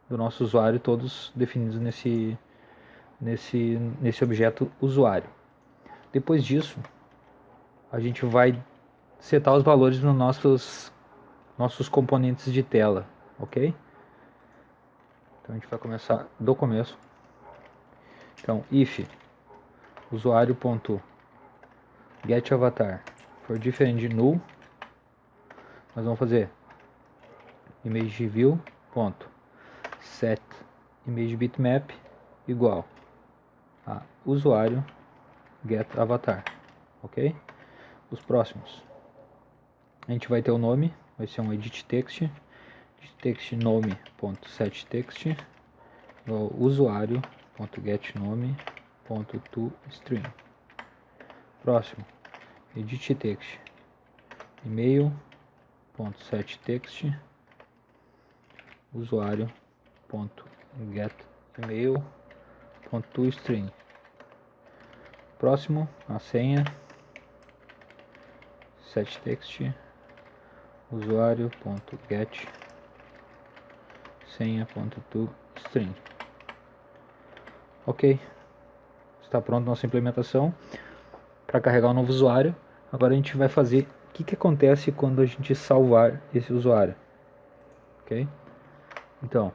do nosso usuário todos definidos nesse objeto usuário. Depois disso, a gente vai setar os valores nos nossos componentes de tela, ok? Então a gente vai começar do começo. Então, if usuário.getAvatar for different de null, nós vamos fazer imageview.set imageBitmap igual a usuário getAvatar, ok? Os próximos, a gente vai ter o nome, vai ser um editText, text nome.setText igual usuário.getNome.toString. Próximo, editText email.setText usuário.getEmail.toString. Próximo, a senha, setText usuário.get senha.toString. Ok, está pronta nossa implementação para carregar o novo usuário. Agora a gente vai fazer o que acontece quando a gente salvar esse usuário, ok? Então,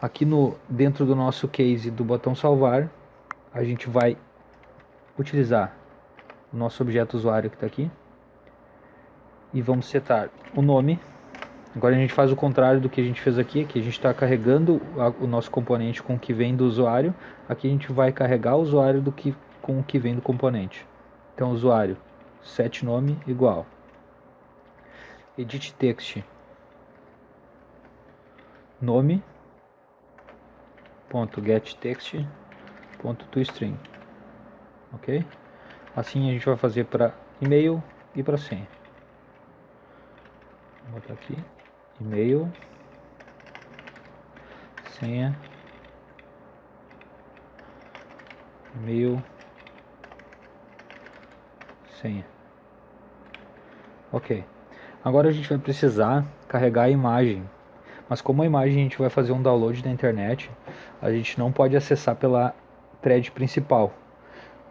aqui dentro do nosso case do botão salvar, a gente vai utilizar o nosso objeto usuário que está aqui e vamos setar o nome. Agora a gente faz o contrário do que a gente fez aqui, que a gente está carregando o nosso componente com o que vem do usuário. Aqui a gente vai carregar o usuário com o que vem do componente. Então usuário, set nome igual editText nome.getText.toString, ok? Assim a gente vai fazer para e-mail e para senha. Vou botar aqui e-mail, senha, e-mail, senha. Ok. Agora a gente vai precisar carregar a imagem. Mas como a imagem a gente vai fazer um download da internet, a gente não pode acessar pela thread principal.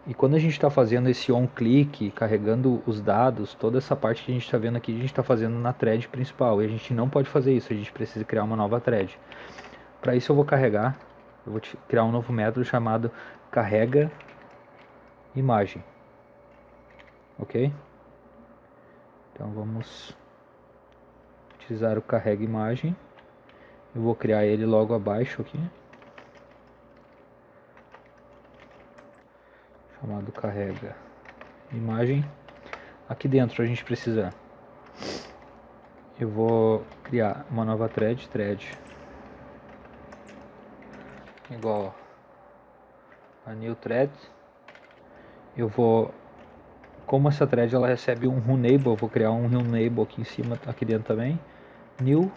E quando a gente está fazendo esse on-click, carregando os dados, toda essa parte que a gente está vendo aqui, a gente está fazendo na thread principal. E a gente não pode fazer isso, a gente precisa criar uma nova thread. Para isso eu vou criar um novo método chamado carrega imagem. Ok? Então vamos utilizar o carrega imagem. Eu vou criar ele logo abaixo aqui, chamado carrega imagem. Aqui dentro a gente precisa, eu vou criar uma nova thread igual a new thread. Eu vou, como essa thread ela recebe um runable, eu vou criar um runable aqui em cima, aqui dentro também, new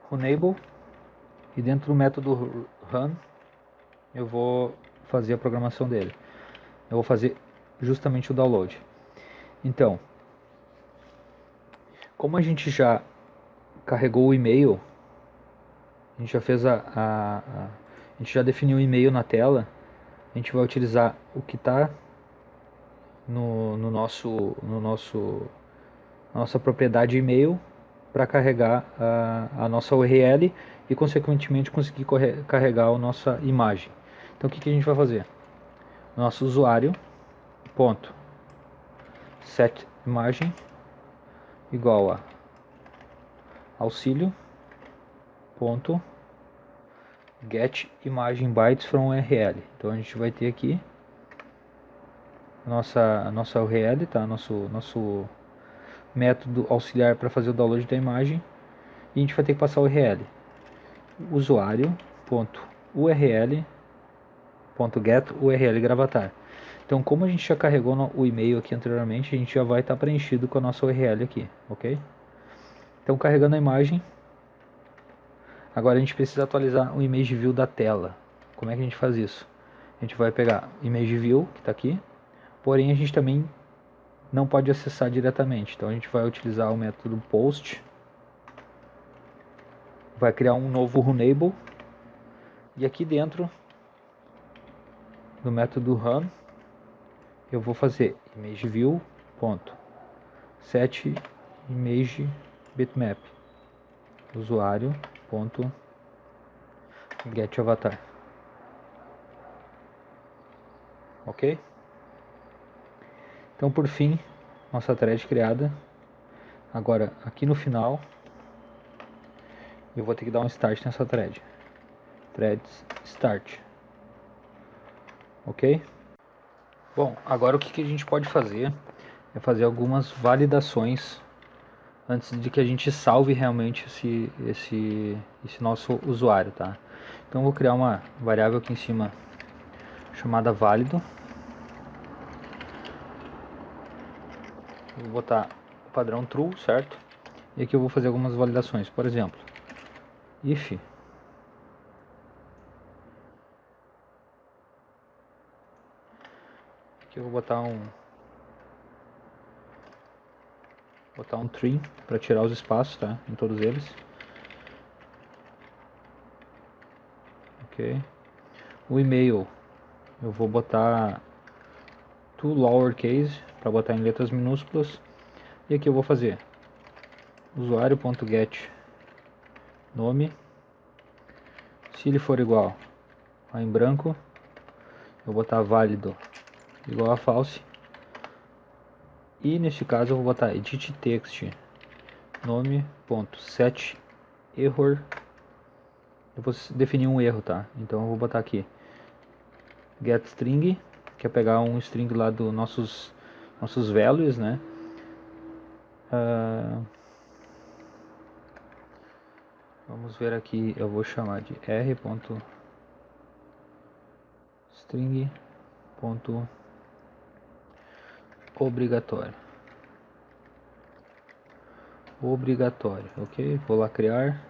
runable, e dentro do método run eu vou fazer a programação dele. Eu vou fazer justamente o download. Então, como a gente já carregou o e-mail, a gente já fez a gente já definiu o e-mail na tela, a gente vai utilizar o que está nossa propriedade e-mail para carregar a nossa URL e consequentemente conseguir carregar a nossa imagem. Então o que a gente vai fazer? Nosso usuário ponto set imagem igual a auxílio ponto get imagem bytes from URL. Então a gente vai ter aqui a nossa URL, tá? Nosso método auxiliar para fazer o download da imagem, e a gente vai ter que passar o URL usuário.url .get URL gravatar. Então, como a gente já carregou o e-mail aqui anteriormente, a gente já vai estar preenchido com a nossa URL aqui, ok? Então, carregando a imagem, agora a gente precisa atualizar o image view da tela. Como é que a gente faz isso? A gente vai pegar o image view, que está aqui, porém a gente também não pode acessar diretamente. Então, a gente vai utilizar o método post, vai criar um novo runnable, e aqui dentro do método run, eu vou fazer image view ponto set image bitmap usuário ponto get avatar, ok? Então, por fim, nossa thread criada. Agora, aqui no final, eu vou ter que dar um start nessa thread. Threads start, ok? Bom, agora o que a gente pode fazer é fazer algumas validações antes de que a gente salve realmente esse nosso usuário, tá? Então eu vou criar uma variável aqui em cima chamada válido. Eu vou botar o padrão true, certo? E aqui eu vou fazer algumas validações. Por exemplo, if aqui eu vou botar um trim para tirar os espaços, tá? Em todos eles. Ok. O e-mail eu vou botar to lowercase para botar em letras minúsculas. E aqui eu vou fazer usuário.get nome. Se ele for igual a em branco, eu vou botar válido igual a false. E neste caso eu vou botar edit text nome.set error. Eu vou definir um erro, tá? Então eu vou botar aqui get string, que é pegar um string lá dos nossos values, né? Vamos ver aqui, eu vou chamar de r.string.obrigatório. Ok? Vou lá criar.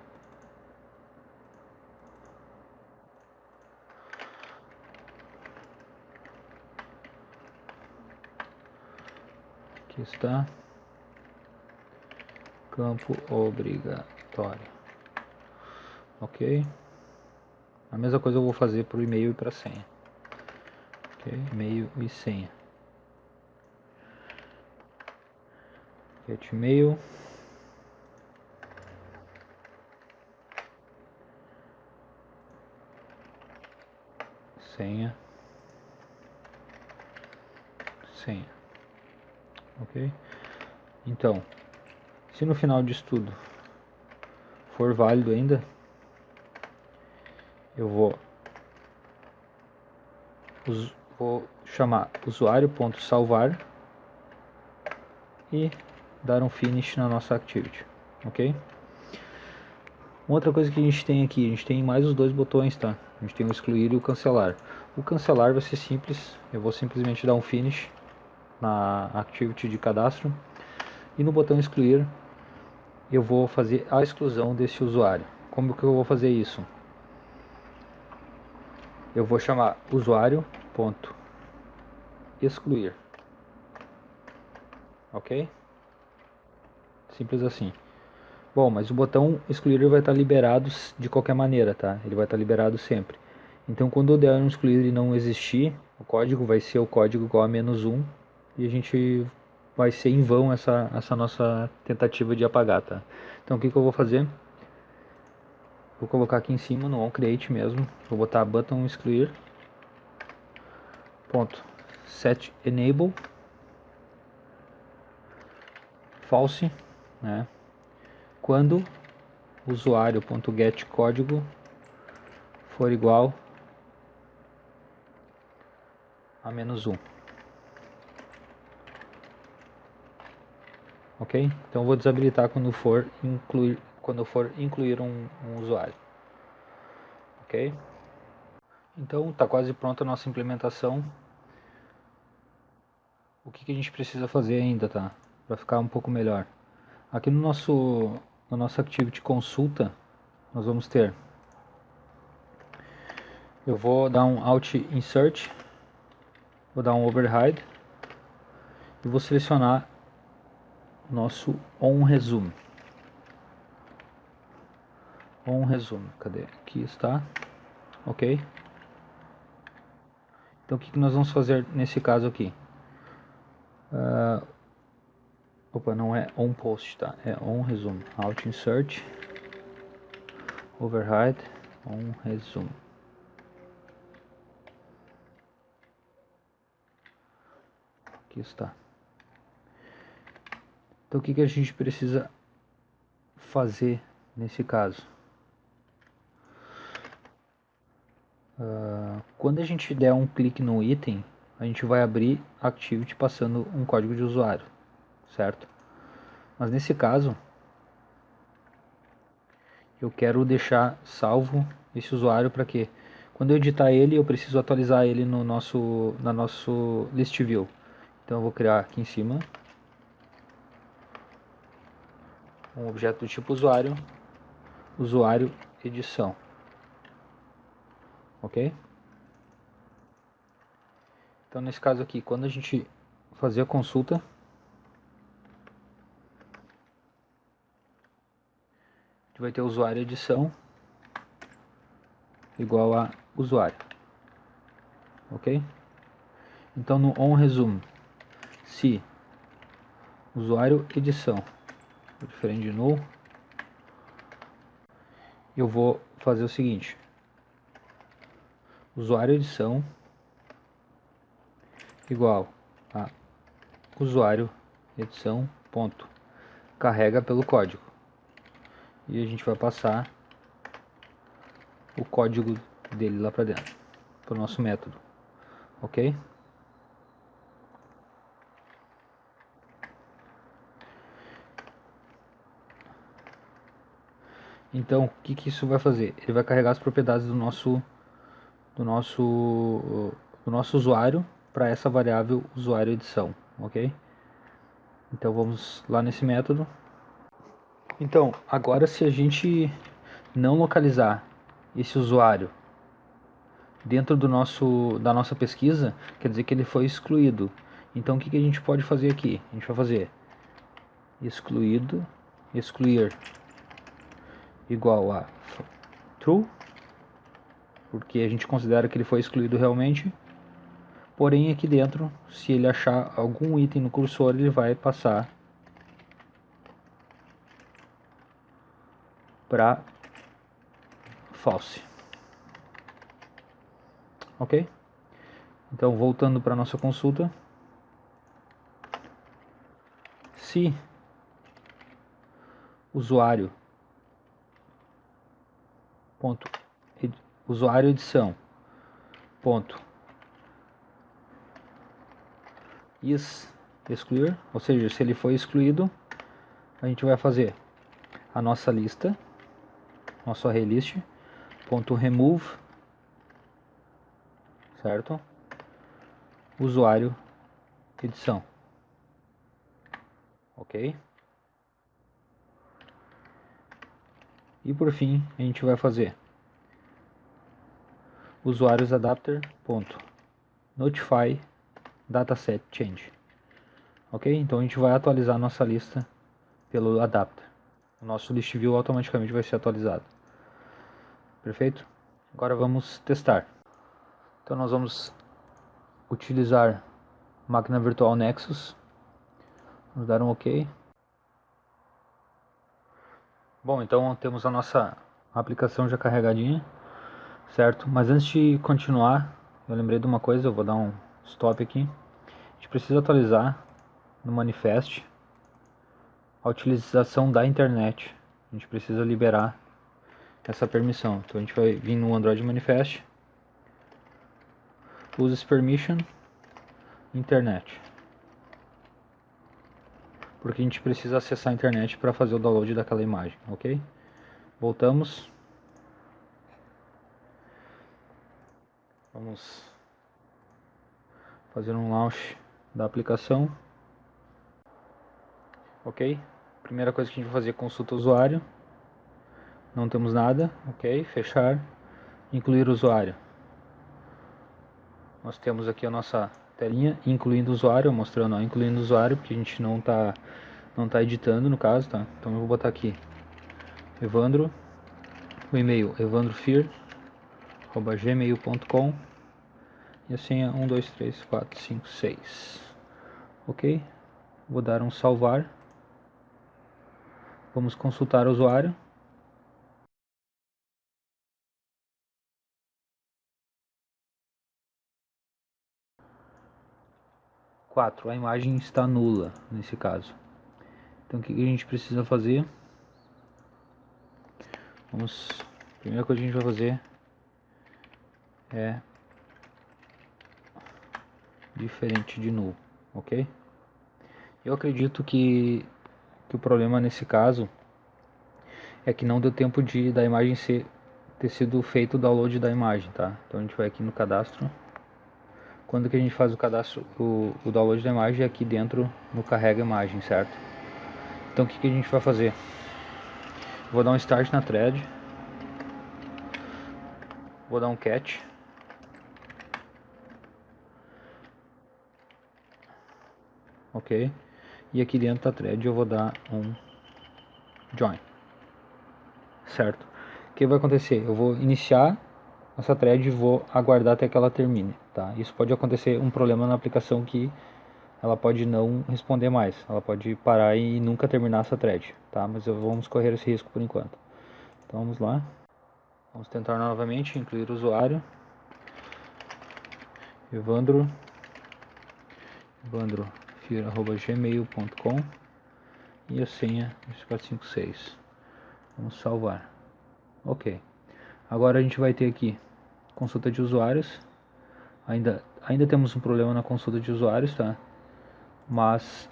Aqui está. Campo obrigatório. Ok? A mesma coisa eu vou fazer para o e-mail e para a senha. Ok? E-mail e senha. Get e-mail. Senha. Senha. Ok? Então, se no final disso tudo for válido ainda, eu vou chamar usuário.salvar e dar um finish na nossa activity, ok? Uma outra coisa que a gente tem aqui, a gente tem mais os dois botões, tá? A gente tem o excluir e o cancelar. O cancelar vai ser simples, eu vou simplesmente dar um finish na activity de cadastro e no botão excluir eu vou fazer a exclusão desse usuário. Como que eu vou fazer isso? Eu vou chamar usuário.excluir, ok? Simples assim. Bom, mas o botão excluir vai estar liberado de qualquer maneira, tá? Ele vai estar liberado sempre. Então, quando eu der um excluir e não existir, o código vai ser o código igual a -1 e a gente vai ser em vão essa nossa tentativa de apagar, tá? Então, o que eu vou fazer? Vou colocar aqui em cima no onCreate mesmo. Vou botar button excluir ponto set enable false, né? Quando usuário.get código for igual a -1. Ok? Então eu vou desabilitar quando for incluir um usuário. Ok? Então está quase pronta a nossa implementação. O que a gente precisa fazer ainda, tá? Para ficar um pouco melhor. Aqui no nosso Activity Consulta, nós vamos ter. Eu vou dar um Alt Insert, vou dar um Override e vou selecionar nosso On Resume. On Resume, cadê? Aqui está. Ok. Então o que nós vamos fazer nesse caso aqui? Opa, não é On Post, tá? É On Resume. Alt Insert, Override, On Resume. Aqui está. Então o que a gente precisa fazer nesse caso? Quando a gente der um clique no item, a gente vai abrir Activity passando um código de usuário, certo? Mas nesse caso, eu quero deixar salvo esse usuário para quê? Quando eu editar ele, eu preciso atualizar ele no nosso list view. Então eu vou criar aqui em cima um objeto do tipo usuário, usuário edição, ok? Então nesse caso aqui, quando a gente fazer a consulta, a gente vai ter usuário edição igual a usuário, ok? Então no onResume, se usuário edição, diferente de null, eu vou fazer o seguinte: usuário edição igual a usuário edição ponto carrega pelo código, e a gente vai passar o código dele lá para dentro, para o nosso método, ok? Então, o que isso vai fazer? Ele vai carregar as propriedades do nosso usuário para essa variável usuário edição, ok? Então vamos lá nesse método. Então, agora se a gente não localizar esse usuário dentro da nossa pesquisa, quer dizer que ele foi excluído. Então o que a gente pode fazer aqui? A gente vai fazer excluir igual a true, porque a gente considera que ele foi excluído realmente. Porém aqui dentro, se ele achar algum item no cursor, ele vai passar para false. Ok? Então voltando para nossa consulta, se usuário ponto usuário edição ponto excluir, ou seja, se ele foi excluído, a gente vai fazer a nossa lista, nosso array list ponto remove, certo? Usuário edição, ok? E por fim a gente vai fazer usuários adapter ponto notify dataset change, ok? Então a gente vai atualizar nossa lista pelo adapter. O nosso list view automaticamente vai ser atualizado. Perfeito? Agora vamos testar. Então nós vamos utilizar máquina virtual Nexus. Vamos dar um OK. Bom, então temos a nossa aplicação já carregadinha, certo? Mas antes de continuar, eu lembrei de uma coisa, eu vou dar um stop aqui. A gente precisa atualizar no manifest a utilização da internet. A gente precisa liberar essa permissão. Então a gente vai vir no Android Manifest, uses permission, internet, porque a gente precisa acessar a internet para fazer o download daquela imagem, ok? Voltamos. Vamos fazer um launch da aplicação. Ok? Primeira coisa que a gente vai fazer é consulta usuário. Não temos nada. Ok? Fechar. Incluir usuário. Nós temos aqui a nossa telinha, incluindo usuário, mostrando, ó, incluindo usuário, porque a gente não tá editando no caso, tá? Então eu vou botar aqui Evandro, o e-mail evandrofir@gmail.com e a senha 1, 2, 3, 4, 5, 6. Ok? Vou dar um salvar. Vamos consultar o usuário. 4. A imagem está nula nesse caso. Então o que a gente precisa fazer? A primeira coisa que a gente vai fazer é diferente de null, ok? Eu acredito que o problema nesse caso é que não deu tempo da imagem ter sido feito o download da imagem, tá? Então a gente vai aqui no cadastro. Quando que a gente faz o cadastro, o download da imagem é aqui dentro no carrega imagem, certo? Então o que a gente vai fazer? Vou dar um start na thread. Vou dar um catch. Ok? E aqui dentro da thread eu vou dar um join. Certo? O que vai acontecer? Eu vou iniciar essa thread e vou aguardar até que ela termine, tá? Isso pode acontecer um problema na aplicação que ela pode não responder mais, ela pode parar e nunca terminar essa thread, tá? Mas vamos correr esse risco por enquanto. Então vamos lá, vamos tentar novamente incluir o usuário, evandrofir@gmail.com e a senha 456. Vamos salvar. Ok. Agora a gente vai ter aqui consulta de usuários. Ainda temos um problema na consulta de usuários, tá? Mas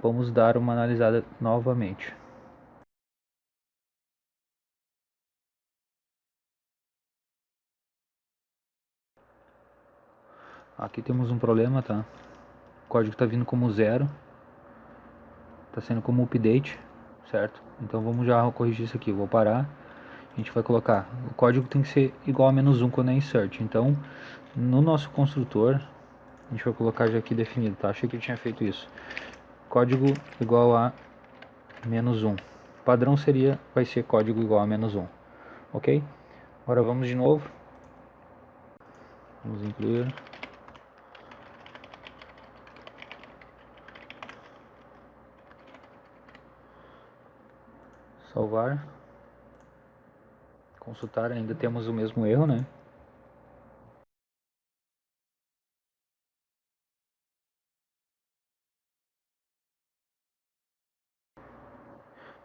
vamos dar uma analisada novamente. Aqui temos um problema, tá? O código está vindo como 0, está sendo como update, certo? Então vamos já corrigir isso aqui. Vou parar. A gente vai colocar, o código tem que ser igual a -1 quando é insert. Então, no nosso construtor, a gente vai colocar já aqui definido, tá? Achei que eu tinha feito isso. Código igual a -1. O padrão vai ser código igual a -1. Ok? Agora vamos de novo. Vamos incluir. Salvar. Consultar, ainda temos o mesmo erro, né?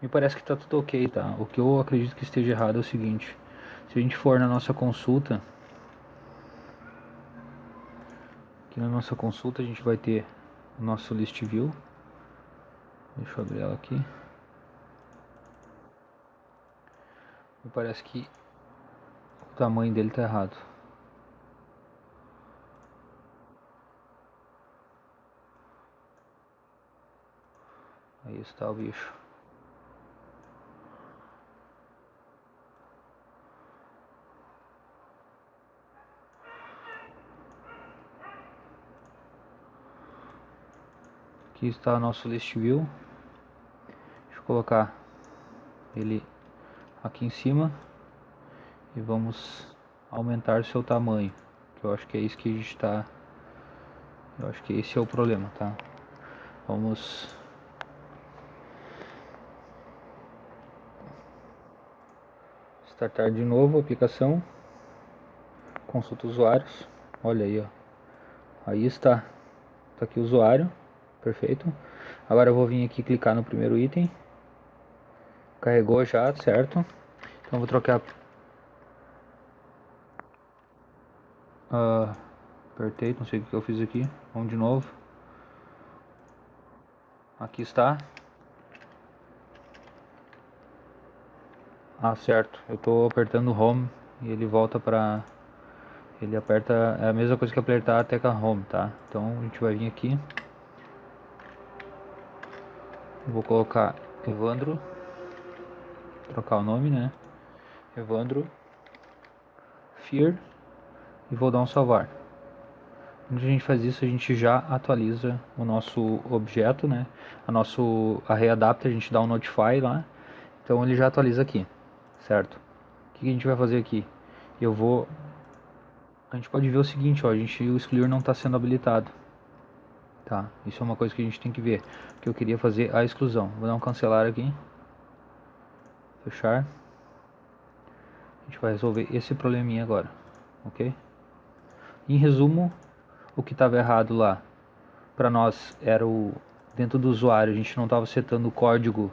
Me parece que está tudo ok, tá? O que eu acredito que esteja errado é o seguinte. Se a gente for na nossa consulta, aqui na nossa consulta a gente vai ter o nosso list view. Deixa eu abrir ela aqui. Me parece que o tamanho dele está errado. Aí está o bicho. Aqui está o nosso list view. Deixa eu colocar ele aqui em cima e vamos aumentar seu tamanho, que eu acho que é isso que a gente está. Eu acho que esse é o problema, tá? Vamos startar de novo a aplicação. Consulta usuários. Olha aí, ó. Aí está. Tá aqui o usuário. Perfeito. Agora eu vou vir aqui clicar no primeiro item. Carregou já, certo? Então vou trocar. Apertei, não sei o que eu fiz aqui. Vamos de novo. Aqui está. Ah, certo. Eu estou apertando Home e ele volta para Ele aperta, é a mesma coisa que apertar a tecla Home, tá? Então a gente vai vir aqui. Vou colocar Evandro, trocar o nome, né? Evandro Fear, e vou dar um salvar. Quando a gente faz isso, a gente já atualiza o nosso objeto, né? A readapta, a gente dá um notify lá, então ele já atualiza aqui, certo? O que a gente vai fazer aqui? A gente pode ver o seguinte, ó, o excluir não está sendo habilitado, tá? Isso é uma coisa que a gente tem que ver, que eu queria fazer a exclusão. Vou dar um cancelar aqui, fechar. A gente vai resolver esse probleminha agora, ok? Em resumo, o que estava errado lá para nós era dentro do usuário a gente não estava setando o código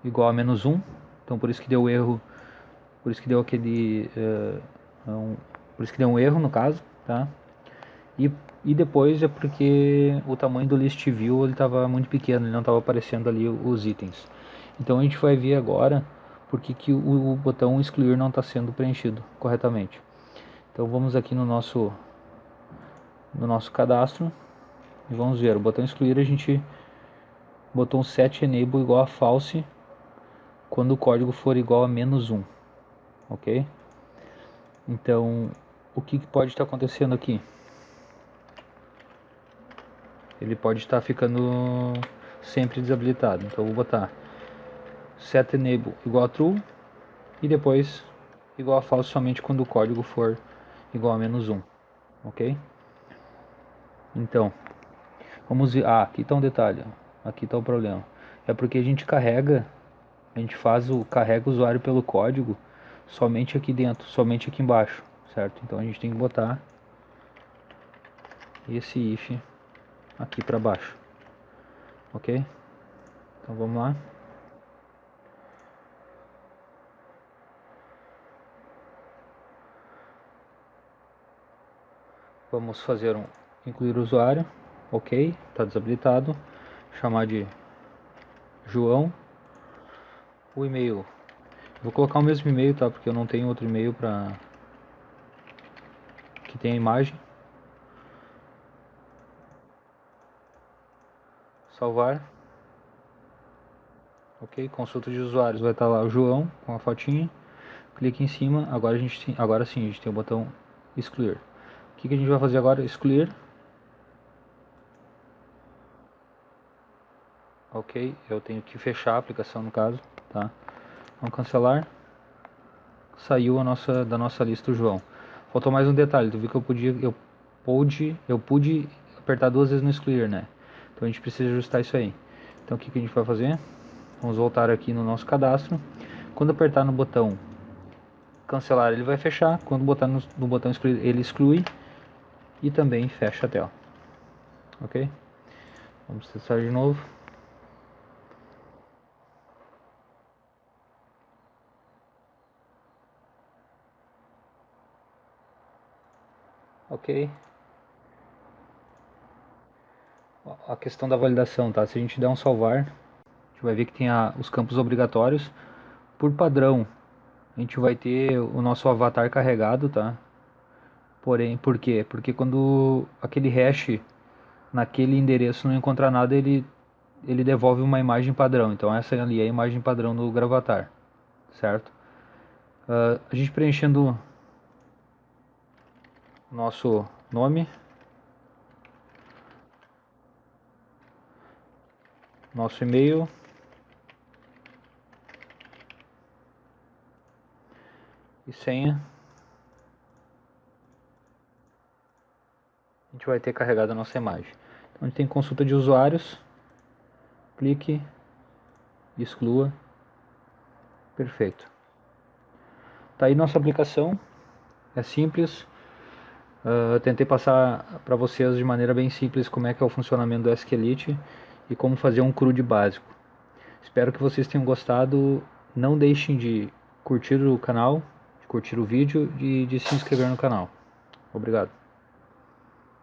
igual a -1, então por isso que deu erro, por isso que deu aquele por isso que deu um erro no caso, tá? E depois é porque o tamanho do list view ele estava muito pequeno, ele não estava aparecendo ali os itens. Então a gente vai ver agora porque que o botão excluir não está sendo preenchido corretamente. Então vamos aqui no nosso cadastro e vamos ver, o botão excluir a gente botou um set enable igual a false quando o código for igual a -1, ok? Então o que pode estar acontecendo aqui? Ele pode estar ficando sempre desabilitado, então eu vou botar set enable igual a true e depois igual a false somente quando o código for igual a -1, ok? Então vamos ver, aqui está um detalhe, aqui está o problema, é porque a gente carrega o usuário pelo código somente aqui dentro, somente aqui embaixo, certo? Então a gente tem que botar esse if aqui para baixo, ok? Então vamos lá. Vamos fazer incluir o usuário, ok, está desabilitado, chamar de João, o e-mail, vou colocar o mesmo e-mail, tá, porque eu não tenho outro e-mail para que tenha imagem, salvar, ok, consulta de usuários, vai estar lá o João com a fotinha, clique em cima, agora sim a gente tem o botão excluir. O que a gente vai fazer agora? Excluir. Ok, eu tenho que fechar a aplicação no caso, tá? Vamos cancelar. Saiu da nossa lista o João. Faltou mais um detalhe, tu viu que eu pude apertar 2 vezes no excluir, né? Então a gente precisa ajustar isso aí. Então o que a gente vai fazer? Vamos voltar aqui no nosso cadastro. Quando apertar no botão cancelar, ele vai fechar. Quando botar no botão excluir, ele exclui e também fecha a tela. Ok? Vamos testar de novo. Ok. A questão da validação, tá? Se a gente der um salvar, a gente vai ver que tem os campos obrigatórios. Por padrão, a gente vai ter o nosso avatar carregado, tá? Porém, por quê? Porque quando aquele hash naquele endereço não encontrar nada, ele devolve uma imagem padrão. Então essa ali é a imagem padrão do Gravatar, certo? A gente preenchendo nosso nome, nosso e-mail, e senha, a gente vai ter carregado a nossa imagem. Então a gente tem consulta de usuários, clique, exclua, perfeito. Tá aí nossa aplicação, é simples. Tentei passar para vocês de maneira bem simples como é que é o funcionamento do SQLite e como fazer um CRUD básico. Espero que vocês tenham gostado. Não deixem de curtir o canal, de curtir o vídeo e de se inscrever no canal. Obrigado.